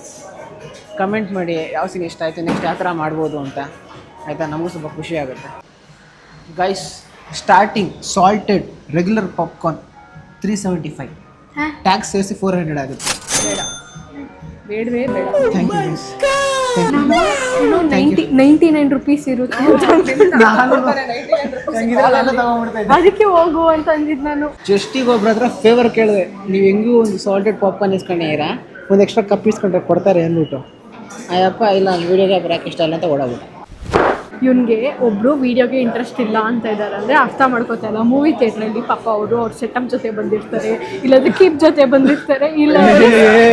ಕಮೆಂಟ್ ಮಾಡಿ ಯಾವ ಸೀನ್ ಇಷ್ಟ ಆಯಿತು, ನೆಕ್ಸ್ಟ್ ಯಾವ ಥರ ಮಾಡ್ಬೋದು ಅಂತ. ಆಯಿತಾ? ನಮಗೂ ಸ್ವಲ್ಪ ಖುಷಿ ಆಗುತ್ತೆ guys. Starting salted regular popcorn 375, tax ಸೇರಿಸಿ 400 ಆಗುತ್ತೆ. ಬೇಡವೇ ಬೇಡ. Thank you guys. 99 ರುಪೀಸ್ ಇರುತ್ತೆ. ಅದಕ್ಕೆ ಹೋಗು ಅಂತ ಅಂದಿದ್ದು ನಾನು. ಜಸ್ಟಿಗೆ ಒಬ್ರ ಹತ್ರ ಫೇವರ್ ಕೇಳಿದೆ, ನೀವು ಹೆಂಗೂ ಒಂದು ಸಾಲ್ಟೆಡ್ ಪಾಪ್ಕಾರ್ನ್ ಇಸ್ಕೊಂಡೀರಾ, ಒಂದು ಎಕ್ಸ್ಟ್ರಾ ಕಪ್ ಇಸ್ಕೊಂಡ್ರೆ ಕೊಡ್ತಾರೆ ಅಂದ್ಬಿಟ್ಟು. ಅಯ್ಯಪ್ಪ ಇಲ್ಲ, ವಿಡಿಯೋಗೆ ಬರೋಕೆ ಇಷ್ಟ ಇಲ್ಲ ಅಂತ ಓಡಾಗ್ಬಿಟ್ಟು. ಇವನಿಗೆ ಒಬ್ಬರು ವೀಡಿಯೋಗೆ ಇಂಟ್ರೆಸ್ಟ್ ಇಲ್ಲ ಅಂತ ಇದ್ದಾರೆ ಅಂದರೆ ಅರ್ಥ ಮಾಡ್ಕೋತಾ ಇಲ್ಲ. ಮೂವಿ ಥಿಯೇಟ್ರಲ್ಲಿ ಪಾಪ ಅವರು ಅವ್ರ ಸೆಟಪ್ ಜೊತೆ ಬಂದಿರ್ತಾರೆ, ಇಲ್ಲಾಂದ್ರೆ ಕೀಪ್ ಜೊತೆ ಬಂದಿರ್ತಾರೆ, ಇಲ್ಲ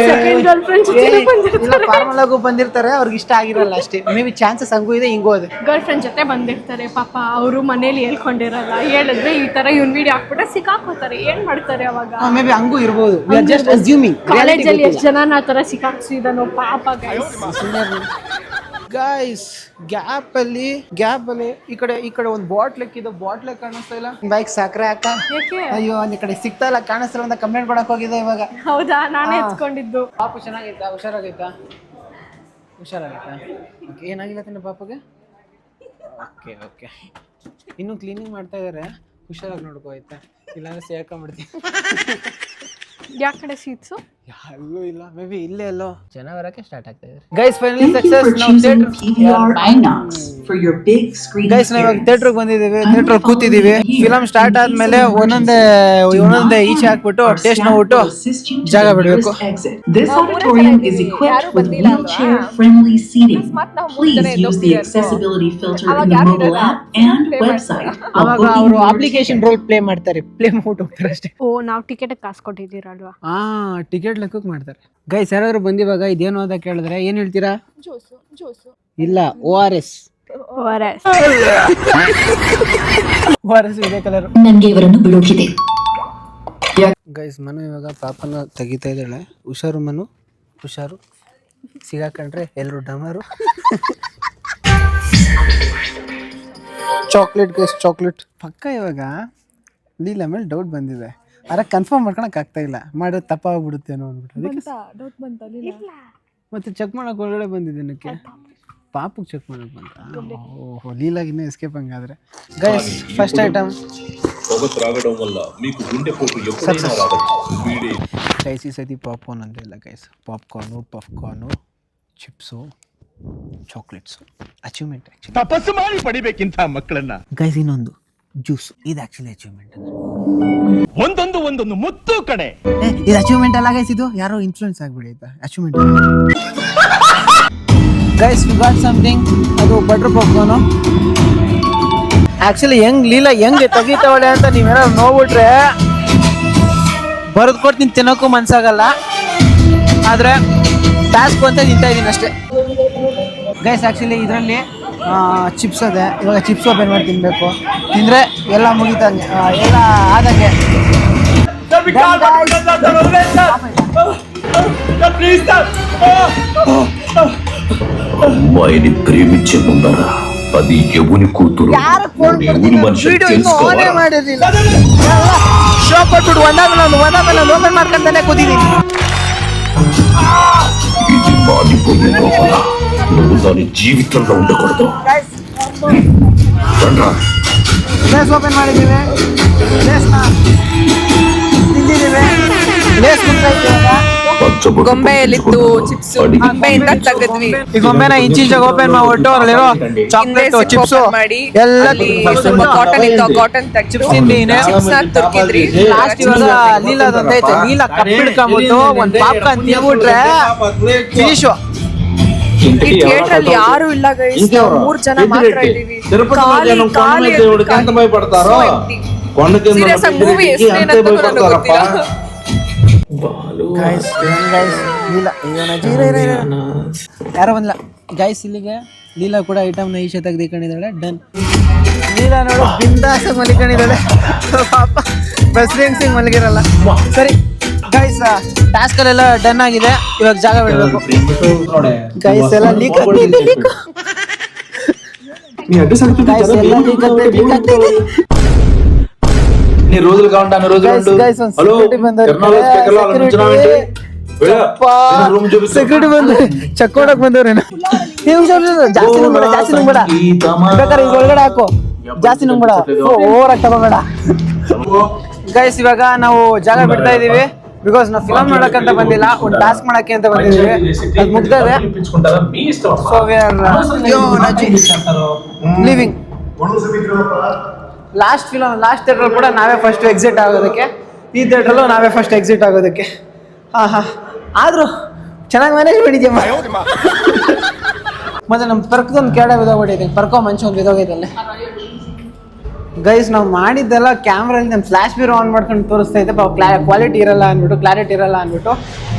ಸೆಕೆಂಡ್ ಗರ್ಲ್ ಫ್ರೆಂಡ್ ಜೊತೆ ಬಂದಿರ್ತಾರೆ, ಫಾರ್ಮಲ್ ಆಗು ಬಂದಿರ್ತಾರೆ. ಅವ್ರಿಗೆ ಇಷ್ಟ ಆಗಿರಲ್ಲ ಅಷ್ಟೇ. ಮೇ ಬಿ ಚಾನ್ಸಸ್ ಹಂಗೂ ಇದೆ, ಹಿಂಗೂ ಇದೆ. ಗರ್ಲ್ ಫ್ರೆಂಡ್ ಜೊತೆ ಬಂದಿರ್ತಾರೆ. ಪಾಪ ಅವರು ಮನೇಲಿ ಹೇಳ್ಕೊಂಡಿರಲ್ಲ, ಹೇಳಿದ್ರೆ ಈ ಥರ ಇವ್ನ ವಿಡಿಯೋ ಹಾಕ್ಬಿಟ್ರೆ ಸಿಕ್ಕಾಕೋತಾರೆ. ಏನು ಮಾಡ್ತಾರೆ ಅವಾಗ? ಮೇ ಬಿ ಹಂಗೂ ಇರ್ಬೋದು. We are just assuming. ಕಾಲೇಜಲ್ಲಿ ಎಷ್ಟು ಜನ ಆ ಥರ ಸಿಕ್ಕಾಕ್ಸಿದಾನೋ ಪಾಪ ಗೈಸ್. ಗ್ಯಾಪಲ್ಲಿ ಈ ಕಡೆ ಒಂದು ಬಾಟ್ಲ್ ಇಕ್ಕಿದ್ದು, ಬಾಟ್ಲೆ ಕಾಣಿಸ್ತಾ ಇಲ್ಲ. ಬೈಕ್ ಸಾಕ್ರೆ ಅಕ್ಕ. ಅಯ್ಯೋ, ಅಲ್ಲಿ ಕಡೆ ಸಿಗ್ತಾ ಇಲ್ಲ, ಕಾಣಿಸ್ತಾ ಅಂತ ಕಂಪ್ಲೇಂಟ್ ಕೊಡಕ್ ಹೋಗಿದೆ ಇವಾಗ. ಹೌದಾ? ನಾನೇ ಎತ್ಕೊಂಡಿದ್ದು. ಪಾಪು ಚೆನ್ನಾಗೈತಾ? ಹುಷಾರಾಗೈತಾ? ಓಕೆ, ಏನಾಗಿಲ್ಲ ತಾನೆ ಪಾಪಗೆ? ಓಕೆ ಇನ್ನೂ ಕ್ಲೀನಿಂಗ್ ಮಾಡ್ತಾ ಇದ್ದಾರೆ. ಹುಷಾರಾಗಿ ನೋಡ್ಕೋ ಆಯ್ತಾ, ಇಲ್ಲಾಂದ್ರೆ ಸೇರ್ಕೊಂಡ್ಬಿಡ್ತೀನಿ. ಯಾವ ಕಡೆ ಸೀಟ್ಸು? ಎಲ್ಲೂ ಇಲ್ಲ, ಮೇ ಬಿ ಇಲ್ಲೇ ಎಲ್ಲೋ ಜನ ಬರಕ್ಕೆ ಸ್ಟಾರ್ಟ್ ಆಗ್ತಾ ಇದೆ. Guys, finally success. ನಾವು ಗೈಸ್ ನಾವ್ ಥಿಯೇಟರ್ಗೆ ಬಂದಿದ್ದೀವಿ, ಥಿಯೇಟರ್ ಕೂತಿದ್ದೀವಿ. ಫಿಲಮ್ ಸ್ಟಾರ್ಟ್ ಆದ್ಮೇಲೆ ಒಂದೊಂದೇ ಈಚೆ ಹಾಕ್ಬಿಟ್ಟು ಟೇಸ್ಟ್ ನೋಡ್ಬಿಟ್ಟು ಜಾಗ ಬಿಡಬೇಕು. This auditorium is equipped with wheelchair-friendly seating. Please use the accessibility filter in the mobile app and website. ಅವಾಗ ಅವರು ಅಪ್ಲಿಕೇಶನ್ ರೋಲ್ ಪ್ಲೇ ಮಾಡ್ತಾರೆ, ಪ್ಲೇ ಮಾಡ್ಬಿಟ್ಟು ಹೋಗ್ತಾರೆ ಅಷ್ಟೇ. ಓ, ನಾವು ಟಿಕೆಟ್ ಕಾಸು ಕೊಟ್ಟಿದ್ದೀರಲ್ವಾ? ಟಿಕೆಟ್ ಲೆಕ್ಕಕ್ಕೆ ಮಾಡ್ತಾರೆ. ಗೈಸ್, ಯಾರಾದ್ರೂ ಬಂದಿವಾಗ ಇದೇನು ಅಂತ ಕೇಳಿದ್ರೆ ಏನ್ ಹೇಳ್ತೀರಾ? ಜ್ಯೂಸು ಇಲ್ಲ, ORS ಇದೇ ಕಲರ್. ನನಗೆ ಇವರನ್ನು ಬಿಡೋಕಿದೆ. ಗೈಸ್, ಮನು ಇವಾಗ ಪಾಪನ ತೆಗಿತಾ ಇದ್ದಾಳೆ. ಹುಷಾರು ಮನು, ಹುಷಾರು. ಸಿಗಾಕೊಂಡ್ರೆ ಎಲ್ಲರೂ ಡಮರು. ಚಾಕ್ಲೇಟ್ ಗೈಸ್, ಚಾಕ್ಲೇಟ್ ಪಕ್ಕ. ಇವಾಗ ಲೀಲ ಮೇಲೆ ಡೌಟ್ ಬಂದಿದೆ, ಆದ್ರೆ ಕನ್ಫರ್ಮ್ ಮಾಡ್ಕೊಳಕ್ ಆಗ್ತಾ ಇಲ್ಲ. ಮಾಡೋದು ತಪ್ಪಾಗ್ಬಿಡುತ್ತೇನೋ ಅಂದ್ಬಿಟ್ಟು ಡೌಟ್ ಬಂತ. ಮತ್ತೆ ಚೆಕ್ ಮಾಡಕ್ ಒಳಗಡೆ ಬಂದಿದ್ದೇನಕ್ಕೆ? ಪಾಪುಗೆ ಚೆಕ್ ಮಾಡಕ್ ಬಂತ. ಓಹೋ, ಲೀಲಾಗಿನ್ನ ಎಸ್ಕೇಪ್ ಹಂಗಾದ್ರೆ. ಗೈಸ್, ಫಸ್ಟ್ ಐಟಮ್ ಗೈಸ್, ಈ ಸತಿ ಪಾಪ್ಕಾರ್ನ್ ಅಂತ ಇಲ್ಲ guys. ಪಾಪ್ಕಾರ್ನು chips, chocolates. Achievement actually. ತಪಸ್ಸು ಮಾಡಿ ಪಡಿಬೇಕಿಂತ ಮಕ್ಕಳನ್ನ. ಗೈಸ್, ಇನ್ನೊಂದು ಜ್ಯೂಸ್. ಇದು ಆಕ್ಚುಲಿ ಅಚೀವ್ಮೆಂಟ್. ಒಂದೊಂದು ಮುತ್ತು ಕಡೆ. ಇದು ಅಚೀವ್ಮೆಂಟ್ ಅಲ್ಲ ಗೈಸ್, ಇದು ಯಾರೋ ಇನ್ಫ್ಲೂಯೆನ್ಸ್ ಆಗ್ಬಿಡಿ ಆಯ್ತಾ. Achievement guys, we got something. ಅದು ಬಟರ್ ಪಾಪ್ಕಾರ್ನು. ಆಕ್ಚುಲಿ ಲೀಲಾ ಹೆಂಗೆ ತೆಗಿತಾವಳೆ ಅಂತ ನೀವೇನಾದ್ರು ನೋಡ್ಬಿಟ್ರೆ ಬರೆದು ಕೊಡ್ತೀನಿ, ತಿನ್ನೋಕ್ಕೂ ಮನ್ಸಾಗಲ್ಲ. ಆದ್ರೆ ಟಾಸ್ಕ್ ಅಂತ ತಿಂತಾ ಇದ್ದೀನಿ ಅಷ್ಟೇ ಗೈಸ್. ಆ್ಯಕ್ಚುಲಿ ಇದರಲ್ಲಿ ಚಿಪ್ಸ್ ಅದೇ, ಇವಾಗ ಚಿಪ್ಸ್ ಓಪನ್ ಮಾಡಿ ತಿನ್ನಬೇಕು. ತಿಂದರೆ ಎಲ್ಲ ಮುಗಿತಂಗೆ, ಎಲ್ಲ ಆದಂಗೆ. అమ్మాయిని ప్రేమించే ముందర అది ఎవని కూతురు ఎవని మనిషి తెలుసుకోవాలి. ಶೋ ಕೊಟ್ಬಿಟ್ಟು ಒಂದಾದ್ಮೇಲೆ ಓಪನ್ ಮಾಡ್ಕೊಂತಾನೆ ಕೂತಿದ್ದೀನಿ. ఇది మాడిపోయే లోపల నువ్వు దాని జీవితంలో ఉండకూడదు. ಲೇಸ್ ಓಪನ್ ಮಾಡಿದ್ದೀವಿ, ಲೇಸ್ನ ತಿಂದಿದ್ದೀವಿ. Lace ಗೊಂಬೆಯಲ್ಲಿತ್ತು chips, ಗೊಂಬೆಯಿಂದ ತೆಗೆದ್ವಿ. ಈ ಗೊಂಬೆನ ಇಂಚಿಂಚಾಗಿ ಓಪನ್ ಮಾಡ್ಬಿಟ್ಟು ಅಲ್ಲಿರೋ ಚಾಕ್ಲೇಟ್ ಚಿಪ್ಸ್ ಎಲ್ಲ ಸ್ವಲ್ಪ ಕಾಟನ್ ಇತ್ತು, ಕಾಟನ್ ಚಿಪ್ಸ್ ತಿಂದಿನಿ. ತುರ್ಕಿದ್ರಿ. ಲಾಸ್ಟ್ ಇವಾಗ ಲೀಲಾದಂತ ಐತೆ, ಲೀಲಾ ಕಪ್ಪಿಡ್ಕೊಂಬಿಟ್ಟು ಒಂದ್ ಪಾಪ್ಕಾರ್ನ್ ತಿನ್ಬಿಟ್ರೆ ಫಿನಿಶ್. ಈ ಥಿಯೇಟರ್ ಅಲ್ಲಿ ಯಾರು ಇಲ್ಲ ಗೈಸ್, 3 ಜನ ಮಾತ್ರ ಇದೀವಿ. ಸೀರಿಯಸ್ ಆಗಿ ಮೂವಿ ಹೆಸರೇನಂತ ನನಗೆ ಗೊತ್ತಿಲ್ಲ. ಯಾರೋ ಬಂದಿಲ್ಲ ಗೈಸ್ ಇಲ್ಲಿಗೆ. ಲೀಲಾ ಕೂಡ ಐಟಮ್ನ ಈಶೆ ತೆಗೆದಿಕೊಂಡಿದ್ದಾಳೆ. ಡನ್. ಲೀಲಾ ನೋಡು ಬಿಂದಾಸ ಮಲಿಕೊಂಡಿದ್ದಾಳೆ ಪಾಪ, ಬಸ್ರಿಂಗ್ ಸಿಂಗ್ ಮಲಗಿರಲ್ಲ. ಸರಿ ಗೈಸ್, ಟಾಸ್ಕಲ್ಲೆಲ್ಲ ಡನ್ ಆಗಿದೆ. ಇವಾಗ ಜಾಗ ಬಿಡಬೇಕು ಗೈಸ್. ಎಲ್ಲ ಲೀಕ್ రోజులు కావండి రోజులు. హలో ಸೆಕ್ಯೂರಿಟಿ ಬಂದು ಚೆಕ್ ಮಾಡಕ್ ಬಂದವ್ರೇನ. ಜಾಸ್ತಿ ನುಂಗ್ಬೇಡ, ಜಾಸ್ತಿ ನುಂಗ್ಬೇಡ, ಬೇಕಾದ್ರೆ ಈಗ ಒಳಗಡೆ ಹಾಕು. ಜಾಸ್ತಿ ನುಂಗ್ಬೇಡ, ಓವರ್ ಆಗಿ ತಗೋಬೇಡ ಗೈಸ್. ಇವಾಗ ನಾವು ಜಾಗ ಬಿಡ್ತಾ ಇದೀವಿ, ಬಿಕಾಸ್ ನಾವು ಫಿಲಮ್ ನೋಡಕ್ಕಂತ ಬಂದಿಲ್ಲ, ಒಂದು ಟಾಸ್ಕ್ ಮಾಡಕ್ಕೆ ಅಂತ ಬಂದಿದ್ದೀವಿ. ಅದು ಮುಗ್ದದೆ. So we are leaving. Last theatre ಕೂಡ ನಾವೇ ಫಸ್ಟ್ ಎಕ್ಸಿಟ್ ಆಗೋದಕ್ಕೆ, ಈ ಥಿಯೇಟ್ರಲ್ಲೂ ನಾವೇ ಫಸ್ಟ್ ಎಕ್ಸಿಟ್ ಆಗೋದಕ್ಕೆ. ಆದರೂ ಚೆನ್ನಾಗಿ ಮ್ಯಾನೇಜ್ ಮಾಡಿದ್ಯಮ್ಮ. ಮತ್ತೆ ನಮ್ಮ ಪರ್ಕದೊಂದು ಕೆಳಗಡೆ ಬಿದ್ದೋಗ್ಬಿಟ್ಟಿದೆ, ಪರ್ಕೋ ಮಂಚ ಒಂದು ಬಿದ್ದೋಗೈತಲ್ಲೇ ಗೈಸ್. ನಾವು ಮಾಡಿದ್ದೆಲ್ಲ ಕ್ಯಾಮ್ರಲ್ಲಿ ನಮ್ಮ ಫ್ಲ್ಯಾಶ್ ಬೀರೋ ಆನ್ ಮಾಡ್ಕೊಂಡು ತೋರಿಸ್ತಾ ಇದ್ದೆ. ಕ್ವಾಲಿಟಿ ಇರಲ್ಲ ಅಂದ್ಬಿಟ್ಟು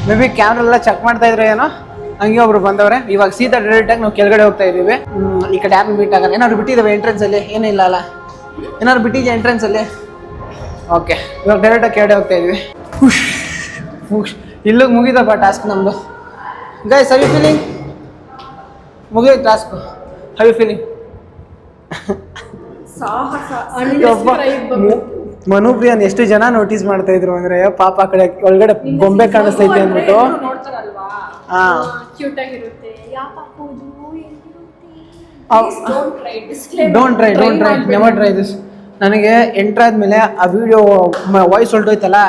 ಮೇ ಬಿ ಕ್ಯಾಮ್ರೆಲ್ಲ ಚೆಕ್ ಮಾಡ್ತಾ ಇದ್ರೆ ಏನೋ, ಹಂಗೆ ಒಬ್ರು ಬಂದವ್ರೆ. ಇವಾಗ ಸೀದಾ ಡೈರೆಕ್ಟಾಗಿ ನಾವು ಕೆಳಗಡೆ ಹೋಗ್ತಾ ಇದ್ದೀವಿ. ಈ ಕಡೆ ಯಾರು ಮೀಟ್ ಆಗಲ್ಲ. ಏನಾದ್ರು ಬಿಟ್ಟಿದ್ದಾವೆ ಎಂಟ್ರೆನ್ಸಲ್ಲಿ? ಏನಿಲ್ಲ ಅಲ್ಲ, ಏನಾದ್ರು ಬಿಟ್ಟಿದ್ಯಾ ಎಂಟ್ರೆನ್ಸಲ್ಲಿ? ಓಕೆ, ಇವಾಗ ಡೈರೆಕ್ಟಾಗಿ ಕೆಳಗಡೆ ಹೋಗ್ತಾ ಇದ್ವಿ. ಇಲ್ಲಿಗೆ ಮುಗಿದಪ್ಪ ಟಾಸ್ಕ್ ನಮ್ಮದು ಗೈಸ್. How you feeling? ಮುಗಿದ ಟಾಸ್ಕು. How you feeling? ಮನುಪ್ರಿಯನ್ ಎಷ್ಟು ಜನ ನೋಟಿಸ್ ಮಾಡ್ತಾ ಇದ್ರು ಅಂದ್ರೆ, ಪಾಪ ಆ ಕಡೆ ಒಳಗಡೆ ಗೊಂಬೆ ಕಾಣಿಸ್ತೈತೆ ಅಂದ್ಬಿಟ್ಟು. Don't try, never try this. ನನಗೆ ಎಂಟರ್ ಆದ್ಮೇಲೆ ಆ ವಿಡಿಯೋ ವಾಯ್ಸ್ ಹೊಲ್ಟೋಯ್ತಲ್ಲ,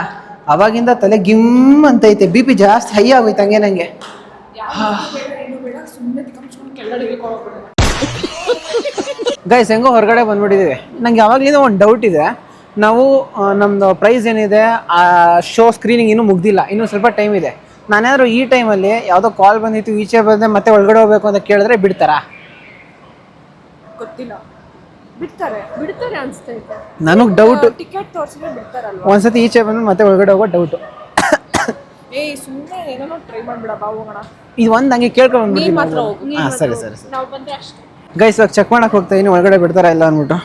ಅವಾಗಿಂದ ತಲೆ ಗಿಮ್ ಅಂತೈತೆ, ಬಿ ಪಿ ಜಾಸ್ತಿ ಹೈ ಆಗೋಯ್ತು ಹಂಗೆ ನಂಗೆ. ಗೈಸ್ ಹೆಂಗೋ ಹೊರಗಡೆ ಬಂದ್ಬಿಟ್ಟಿದ್ದೀವಿ. ನಂಗೆ ಯಾವಾಗಲಿಂದ ಒಂದು ಡೌಟ್ ಇದೆ. ನಾವು ನಮ್ಮದು ಪ್ರೈಸ್ ಏನಿದೆ, ಆ ಶೋ ಸ್ಕ್ರೀನಿಂಗ್ ಇನ್ನೂ ಮುಗ್ದಿಲ್ಲ, ಇನ್ನೂ ಸ್ವಲ್ಪ ಟೈಮ್ ಇದೆ. ನಾನೇನಾದ್ರು ಈ ಟೈಮಲ್ಲಿ ಯಾವುದೋ ಕಾಲ್ ಬಂದಿತ್ತು, ಈಚೆ ಬಂದೆ ಮತ್ತೆ ಒಳಗಡೆ ಹೋಗ್ಬೇಕು ಅಂತ ಕೇಳಿದ್ರೆ ಬಿಡ್ತಾರಾ? ಗೊತ್ತಿಲ್ಲ, ಬಿಡ್ತಾರೆ ಅನ್ಸ್ತೈತೆ ನನಗೆ ಡೌಟ್. ಟಿಕೆಟ್ ತೋರಿಸಿದ್ರೆ ಬಿಡ್ತಾರಲ್ವಾ? ಒಂದ್ಸತಿ ಈಚೆ ಬಂದು ಮತ್ತೆ ಒಳಗಡೆ ಹೋಗೋ ಡೌಟು. ಸುಮ್ಮನೆ ಏನೋ ಟ್ರೈ ಮಾಡ್ಬಿಡ, ಬಾ ಹೋಗೋಣ. ಇದು ಒಂದು ಹಂಗೆ ಕೇಳ್ಕೊಂಡು ಬಂದ್ಬಿಟ್ಟು. ಹಾಂ ಸರಿ. ನಾವು ಬಂದ್ರೆ ಅಷ್ಟೇ ಗೈಸ್. ಇವಾಗ ಚೆಕ್ ಮಾಡಕ್ಕೆ ಹೋಗ್ತಾ ಇದೀನಿ ಒಳಗಡೆ ಬಿಡ್ತಾರಾ ಇಲ್ಲ ಅಂದ್ಬಿಟ್ಟು.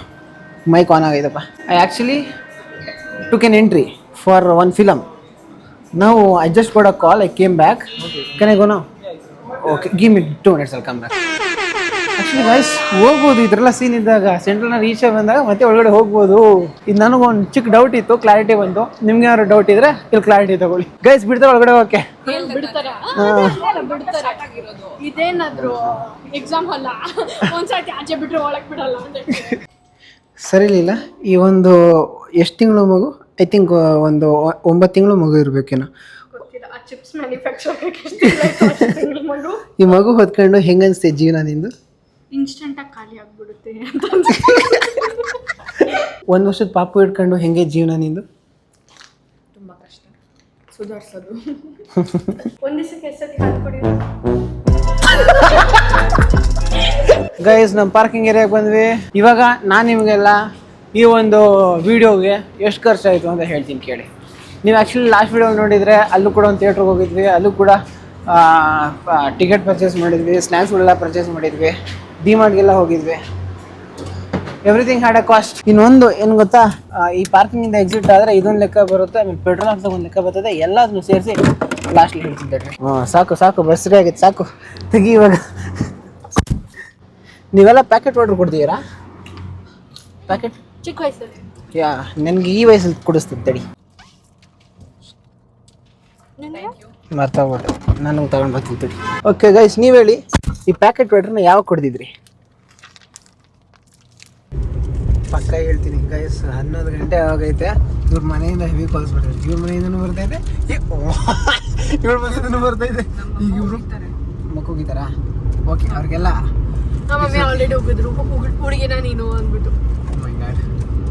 ಮೈಕ್ ಆನ್ ಆಗೈತಪ್ಪ. I actually took an entry for one film. ನಾವು I just got a call, I came back. Can I go now? Okay, give me 2 minutes, I'll come back. Actually guys ಹೋಗ್ಬೋದು, ಇದರೆಲ್ಲ scene ಇದ್ದಾಗ ಸೆಂಟ್ರಲ್ನ ರೀಚೆ ಬಂದಾಗ ಮತ್ತೆ ಒಳಗಡೆ ಹೋಗ್ಬೋದು. ಇದು ನನಗೊಂದು ಚಿಕ್ಕ ಡೌಟ್ ಇತ್ತು, ಕ್ಲಾರಿಟಿ ಬಂತು. ನಿಮ್ಗೆ ಯಾರು ಡೌಟ್ ಇದ್ರೆ ಇಲ್ಲಿ ಕ್ಲಾರಿಟಿ ತಗೊಳ್ಳಿ. ಗೈಸ್ ಬಿಡ್ತಾರೆ ಒಳಗಡೆ ಹೋಗಕ್ಕೆ? ಇದೇನಾದ್ರು ಎಕ್ಸಾಮ್ ಅಲ್ಲ, ಒಂದ್ಸತಿ ಆಚೆ ಬಿಟ್ರೆ ಒಳಗೆ ಬಿಡಲ್ಲ. ಸರಿಲಿಲ್ಲ. ಈ ಒಂದು ಎಷ್ಟು ತಿಂಗಳು ಮಗು? ಐ ಥಿಂಕ್ ಒಂದು 9 ತಿಂಗಳು ಮಗು ಇರಬೇಕೇನೋ. ಚಿಪ್ಸ್ ಮ್ಯಾನುಫ್ಯಾಕ್ಚರ್ ಈ ಮಗು ಹೊತ್ಕೊಂಡು ಹೆಂಗನ್ಸ್ತೆ ಜೀವನ ನಿಂದು? ಇನ್ಸ್ಟೆಂಟ್ ಆಗಿ ಖಾಲಿ ಆಗ್ಬಿಡುತ್ತೆ ಅಂತ. 1 ವರ್ಷದ ಪಾಪು ಇಟ್ಕೊಂಡು ಹೆಂಗೆ ಜೀವನ ನಿಂದು? ತುಂಬಾ ಕಷ್ಟ ಸುಧಾರಿಸೋದು. ಒಂದ್ ದಿವಸಕ್ಕೆ ಎಷ್ಟೊತ್ತಿ ಹಾಕ್ಕೊಡಿ. ಗೈಸ್ ನಮ್ಮ ಪಾರ್ಕಿಂಗ್ ಏರಿಯಾಗೆ ಬಂದ್ವಿ. ಇವಾಗ ನಾನು ನಿಮಗೆಲ್ಲ ಈ ಒಂದು ವಿಡಿಯೋಗೆ ಎಷ್ಟು ಖರ್ಚಾಯಿತು ಅಂತ ಹೇಳ್ತೀನಿ ಕೇಳಿ. ನೀವು ಆ್ಯಕ್ಚುಲಿ ಲಾಸ್ಟ್ ವಿಡಿಯೋ ನೋಡಿದರೆ ಅಲ್ಲೂ ಕೂಡ ಒಂದು ಥಿಯೇಟ್ರಿಗೆ ಹೋಗಿದ್ವಿ, ಅಲ್ಲೂ ಕೂಡ ಟಿಕೆಟ್ ಪರ್ಚೇಸ್ ಮಾಡಿದ್ವಿ, ಸ್ನ್ಯಾಕ್ಸ್ಗಳೆಲ್ಲ ಪರ್ಚೇಸ್ ಮಾಡಿದ್ವಿ, ಡಿಮಾರ್ಟ್ಗೆಲ್ಲ ಹೋಗಿದ್ವಿ. Everything had a cost. ಇನ್ನೊಂದು ಏನು ಗೊತ್ತಾ, ಈ ಪಾರ್ಕಿಂಗಿಂದ ಎಕ್ಸಿಟ್ ಆದರೆ ಇದೊಂದು ಲೆಕ್ಕ ಬರುತ್ತೆ, ಆಮೇಲೆ ಪೆಟ್ರೋಲ್ ಅಂತ ಒಂದು ಲೆಕ್ಕ ಬರ್ತದೆ, ಎಲ್ಲದನ್ನು ಸೇರಿಸಿ ಲಾಸ್ಟ್ಲಿ ಹೇಳ್ತಿದ್ದೆ. ಸಾಕು ಬಸ್ ಸರಿ ಆಗಿತ್ತು, ಸಾಕು ತೆಗಿ ಇವಾಗ. ನೀವೆಲ್ಲ ಪ್ಯಾಕೆಟ್ ವಾಟರ್ ಕೊಡ್ತೀರಾ? ಪ್ಯಾಕೆಟ್ ಚಿಕ್ಕ ವಯಸ್ಸಲ್ಲಿ ನನಗೆ ಈ ವಯಸ್ಸಲ್ಲಿ ಕುಡಿಸ್ತೀನಿ ತಡಿ. ಮರ್ತೋಗ್ಬಿಟ್ಟೆ, ನನಗೆ ತಗೊಂಡು ಬರ್ತೀನಿ ತಡಿ. ಓಕೆ ಗೈಸ್, ನೀವು ಹೇಳಿ, ಈ ಪ್ಯಾಕೆಟ್ ವಾಟರ್ನ ಯಾವಾಗ ಕುಡ್ದಿದ್ರಿ? ಪಕ್ಕ ಹೇಳ್ತೀನಿ ಗೈಸ್, 11 ಗಂಟೆ ಆಗೈತೆ. ಇವ್ರ ಮನೆಯಿಂದ ಹೆವಿ ಕಾಲ್ಸ್ ಬರ್ತೈತೆ, ಇವ್ರ ಮನೆಯಿಂದನೂ ಬರ್ತೈತೆ, ಇವ್ರ ಮನೆಯಿಂದನೂ ಬರ್ತೈತೆ. ಈಗ ಇವರು ಮಕ್ಕೋಗಿದ್ದಾರಾ? ಓಕೆ, ಅವ್ರಿಗೆಲ್ಲ ನಮ್ಮಮ್ಮಿ ಆಲ್ರೆಡಿ ಹೋಗಿದ್ರು, ಹುಡುಗಿನ ನೀನು ಅಂದ್ಬಿಟ್ಟು. ಮೈ ಗಾಡ್,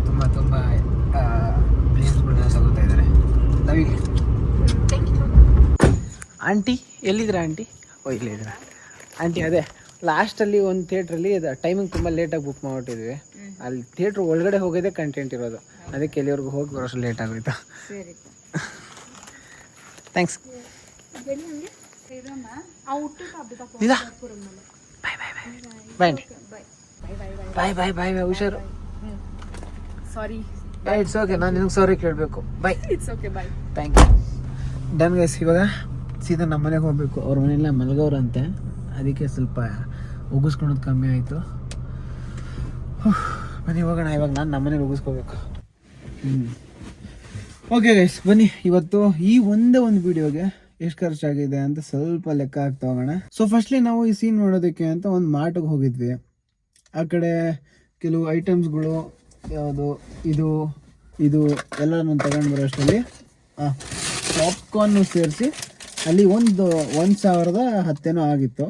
ತುಂಬ ಪ್ಲೇಸ್ಗಳನ್ನ ತಗೋತಾ ಇದ್ದಾರೆ. ನಾವೀಗ ಆಂಟಿ ಎಲ್ಲಿದ್ರ ಆಂಟಿ? ಇಲ್ಲೇ ಇದ್ರ ಆಂಟಿ. ಅದೇ ಲಾಸ್ಟಲ್ಲಿ ಒಂದು ಥಿಯೇಟ್ರಲ್ಲಿ ಇದು ಟೈಮಿಂಗ್ ತುಂಬ ಲೇಟಾಗಿ ಬುಕ್ ಮಾಡಿಬಿಟ್ಟಿದ್ವಿ. ಅಲ್ಲಿ ಥಿಯೇಟ್ರ್ ಒಳಗಡೆ ಹೋಗೋದೇ ಕಂಟೆಂಟ್ ಇರೋದು, ಅದಕ್ಕೆ ಎಲ್ಲಿವರೆಗೂ ಹೋಗಿ ಬರೋಷ್ಟು ಲೇಟ್ ಆಗೋಯ್ತು. ಥ್ಯಾಂಕ್ಸ್. ಇದಾ ಬಾಯ್ ಬಾಯ್ ಬಾಯ್ ಬಾಯ್ ಹುಷಾರು. ಸಾರಿ. ಇಟ್ಸ್ ಓಕೆ, ನಾನು ನಿನಗೆ ಸಾರಿ ಕೇಳಬೇಕು. Bye. It's okay, bye. Thank you. Done guys, ಇವಾಗ ಸೀದಾ ನಮ್ಮ ಮನೆಗೆ ಹೋಗಬೇಕು. ಅವ್ರ ಮನೆಯೆಲ್ಲ ಮಲಗವ್ರಂತೆ, ಅದಕ್ಕೆ ಸ್ವಲ್ಪ ಉಗಿಸ್ಕೊಳೋದು ಕಮ್ಮಿ ಆಯಿತು. ಬನ್ನಿ ಹೋಗೋಣ, ಇವಾಗ ನಾನು ನಮ್ಮ ಮನೇಲಿ ಉಗಿಸ್ಕೋಬೇಕು. ಓಕೆ ಗೈಸ್, ಬನ್ನಿ ಇವತ್ತು ಈ ಒಂದೇ ಒಂದು ವಿಡಿಯೋಗೆ ಎಷ್ಟು ಖರ್ಚಾಗಿದೆ ಅಂತ ಸ್ವಲ್ಪ ಲೆಕ್ಕ ಹಾಕ್ತಾ ಹೋಗೋಣ. ಸೊ ಫಸ್ಟ್ಲಿ ನಾವು ಈ ಸೀನ್ ನೋಡೋದಕ್ಕೆ ಅಂತ ಒಂದು ಮಾರ್ಟ್ಗೆ ಹೋಗಿದ್ವಿ. ಆ ಕಡೆ ಕೆಲವು ಐಟಮ್ಸ್ಗಳು, ಯಾವುದು ಇದು ಎಲ್ಲನೂ ತಗೊಂಡು ಬರೋಷ್ಟರಲ್ಲಿ ಪಾಪ್ಕಾರ್ನು ಸೇರಿಸಿ ಅಲ್ಲಿ 1,010 ಆಗಿತ್ತು.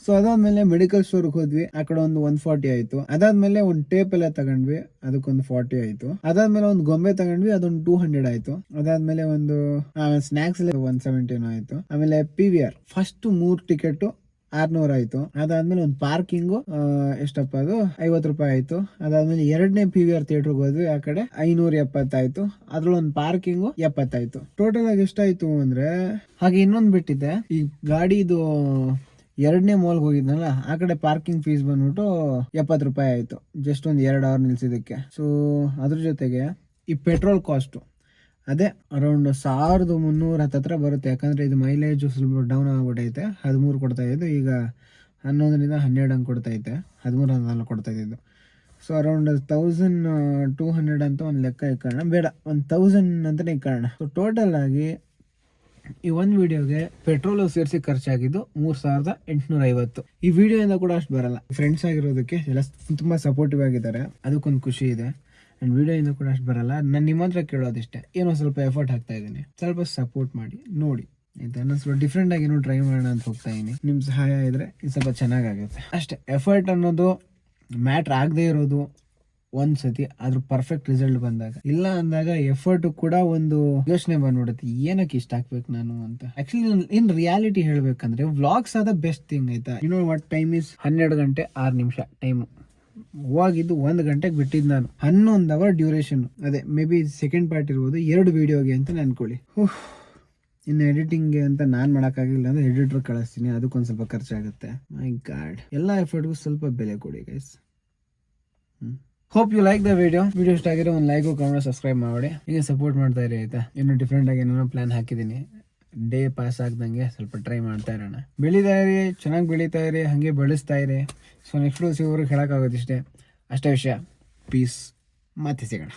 ಸೊ ಅದಾದ್ಮೇಲೆ ಮೆಡಿಕಲ್ ಸ್ಟೋರ್ಗೆ ಹೋದ್ವಿ, ಆ ಕಡೆ ಒಂದು 140 ಆಯಿತು. ಅದಾದ್ಮೇಲೆ ಒಂದು ಟೇಪ್ ಎಲ್ಲ ತಗೊಂಡ್ವಿ, ಅದಕ್ಕೊಂದು 40 ಆಯಿತು. ಅದಾದ್ಮೇಲೆ ಒಂದು ಗೊಂಬೆ ತಗೊಂಡ್ವಿ, ಅದೊಂದು 200 ಆಯಿತು. ಅದಾದ್ಮೇಲೆ ಒಂದು ಸ್ನ್ಯಾಕ್ಸ್ ಎಲ್ಲ 170 ಆಯಿತು. ಆಮೇಲೆ PVR ಫಸ್ಟ್ 3 ಟಿಕೆಟ್ 600 ಆಯಿತು. ಅದಾದ್ಮೇಲೆ ಒಂದು ಪಾರ್ಕಿಂಗು ಎಷ್ಟಪ್ಪ ಅದು 50 ರೂಪಾಯಿ ಆಯಿತು. ಅದಾದ್ಮೇಲೆ 2ನೇ PVR ಥಿಯೇಟ್ರಿಗೆ ಹೋದ್ವಿ, ಆ ಕಡೆ 570 ಆಯಿತು. ಅದ್ರಲ್ಲಿ ಒಂದು ಪಾರ್ಕಿಂಗು 70 ಆಯಿತು. ಟೋಟಲ್ ಆಗಿ ಎಷ್ಟಾಯ್ತು ಅಂದ್ರೆ, ಹಾಗೆ ಇನ್ನೊಂದು ಬಿಟ್ಟಿದೆ, ಈ ಗಾಡಿದು 2ನೇ ಮಾಲ್ಗೆ ಹೋಗಿದ್ನಲ್ಲ, ಆ ಕಡೆ ಪಾರ್ಕಿಂಗ್ ಫೀಸ್ ಬಂದ್ಬಿಟ್ಟು 70 ರೂಪಾಯಿ ಆಯಿತು, ಜಸ್ಟ್ ಒಂದು 2 ಅವರ್ ನಿಲ್ಸಿದ್ದಕ್ಕೆ. ಸೊ ಅದ್ರ ಜೊತೆಗೆ ಈ ಪೆಟ್ರೋಲ್ ಕಾಸ್ಟು ಅದೇ ಅರೌಂಡ್ 1300 ಹತ್ತತ್ರ ಬರುತ್ತೆ. ಯಾಕಂದರೆ ಇದು ಮೈಲೇಜ್ ಸ್ವಲ್ಪ ಡೌನ್ ಆಗ್ಬಿಟ್ಟೈತೆ. 13 ಕೊಡ್ತಾ ಇದ್ದು, ಈಗ 11ರಿಂದ 12 ಹಂಗೆ ಕೊಡ್ತೈತೆ, 13 ಕೊಡ್ತಾ ಇದ್ದಿದ್ದು. ಸೊ ಅರೌಂಡ್ 1200 ಅಂತ ಒಂದು ಲೆಕ್ಕ ಇಕ್ಕೋಣ, ಬೇಡ 1000 ಅಂತಲೇ ಇಕ್ಕೋಣ. ಸೊ ಟೋಟಲ್ ಆಗಿ ಈ ಒಂದು ವಿಡಿಯೋಗೆ ಪೆಟ್ರೋಲು ಸೇರಿಸಿ ಖರ್ಚಾಗಿದ್ದು 3850. ಈ ವಿಡಿಯೋಯಿಂದ ಕೂಡ ಅಷ್ಟು ಬರಲ್ಲ. ಫ್ರೆಂಡ್ಸ್ ಆಗಿರೋದಕ್ಕೆ ಎಲ್ಲ ತುಂಬ ಸಪೋರ್ಟಿವ್ ಆಗಿದ್ದಾರೆ, ಅದಕ್ಕೊಂದು ಖುಷಿ ಇದೆ. ಆ್ಯಂಡ್ ವಿಡಿಯೋಯಿಂದ ಕೂಡ ಅಷ್ಟು ಬರಲ್ಲ. ನಾನು ನಿಮ್ಮ ಹತ್ರ ಕೇಳೋದಿಷ್ಟೇ, ಏನೋ ಸ್ವಲ್ಪ ಎಫರ್ಟ್ ಹಾಕ್ತಾ ಇದ್ದೀನಿ, ಸ್ವಲ್ಪ ಸಪೋರ್ಟ್ ಮಾಡಿ ನೋಡಿ ಆಯಿತಾ. ನಾನು ಸ್ವಲ್ಪ ಡಿಫ್ರೆಂಟಾಗಿ ಏನೋ ಟ್ರೈ ಮಾಡೋಣ ಅಂತ ಹೋಗ್ತಾ ಇದ್ದೀನಿ. ನಿಮ್ಮ ಸಹಾಯ ಇದ್ದರೆ ಇದು ಸ್ವಲ್ಪ ಚೆನ್ನಾಗಾಗುತ್ತೆ ಅಷ್ಟೇ. ಎಫರ್ಟ್ ಅನ್ನೋದು ಮ್ಯಾಟ್ರ್ ಆಗದೆ ಇರೋದು ಒಂದು ಸತಿ, ಅದ್ರ ಪರ್ಫೆಕ್ಟ್ ರಿಸಲ್ಟ್ ಬಂದಾಗ, ಇಲ್ಲ ಅಂದಾಗ ಎಫರ್ಟ್ ಕೂಡ ಒಂದು ಯೋಚನೆ ಬಂದ್ಬಿಡುತ್ತೆ, ಏನಕ್ಕೆ ಇಷ್ಟ ಹಾಕ್ಬೇಕು ನಾನು ಅಂತ. ಆಕ್ಚುಲಿ ಇನ್ ರಿಯಾಲಿಟಿ ಹೇಳ್ಬೇಕಂದ್ರೆ ವ್ಲಾಗ್ಸ್ ಆದ ಬೆಸ್ಟ್ ಥಿಂಗ್ ಆಯ್ತಾ. You know what time is 12 ಗಂಟೆ 6 ನಿಮಿಷ ಟೈಮು. ಹೋಗಿದ್ದು 1 ಗಂಟೆಗೆ ಬಿಟ್ಟಿದ್ದು ನಾನು, 11 ಅವರ್ ಡ್ಯೂರೇಷನ್. ಅದೇ ಮೇ ಬಿ ಸೆಕೆಂಡ್ ಪಾರ್ಟ್ ಇರ್ಬೋದು, 2 ವಿಡಿಯೋಗೆ ಅಂತ ಅನ್ಕೊಳ್ಳಿ. ಇನ್ನು ಎಡಿಟಿಂಗ್ಗೆ ಅಂತ ನಾನು ಮಾಡೋಕ್ಕಾಗಿಲ್ಲ ಅಂದರೆ ಎಡಿಟರ್ ಕಳಿಸ್ತೀನಿ, ಅದಕ್ಕೊಂದು ಸ್ವಲ್ಪ ಖರ್ಚಾಗುತ್ತೆ. ಮೈ ಗಾಡ್, ಎಲ್ಲ ಎಫರ್ಟ್ಗೂ ಸ್ವಲ್ಪ ಬೆಲೆ ಕೊಡಿ guys. Hope you like the video ಇಷ್ಟ ಆಗಿರೋ ಒಂದು ಲೈಕು ಕಮೆಂಟ್ ಸಬ್ಸ್ಕ್ರೈಬ್ ಮಾಡಿ, ಹೀಗೆ ಸಪೋರ್ಟ್ ಮಾಡ್ತಾ ಇರಿ ಆಯ್ತಾ. ಇನ್ನೂ ಡಿಫ್ರೆಂಟ್ ಆಗಿ ಏನೇನೋ ಪ್ಲಾನ್ ಹಾಕಿದ್ದೀನಿ, ಡೇ ಪಾಸ್ ಆಗ್ದಂಗೆ ಸ್ವಲ್ಪ ಟ್ರೈ ಮಾಡ್ತಾ ಇರೋಣ. ಬೆಳೀತಾ ಇರಿ, ಚೆನ್ನಾಗಿ ಬೆಳೀತಾ ಇರಿ, ಹಾಗೆ ಬೆಳೆಸ್ತಾ ಇರಿ. ಸೊ ನೆಕ್ಸ್ಟ್ ಸಿಗೋರಿಗೆ ಹೇಳೋಕ್ಕಾಗೋದಿಷ್ಟೇ, ಅಷ್ಟೇ ವಿಷಯ. ಪೀಸ್, ಮತ್ತೆ ಸಿಗೋಣ.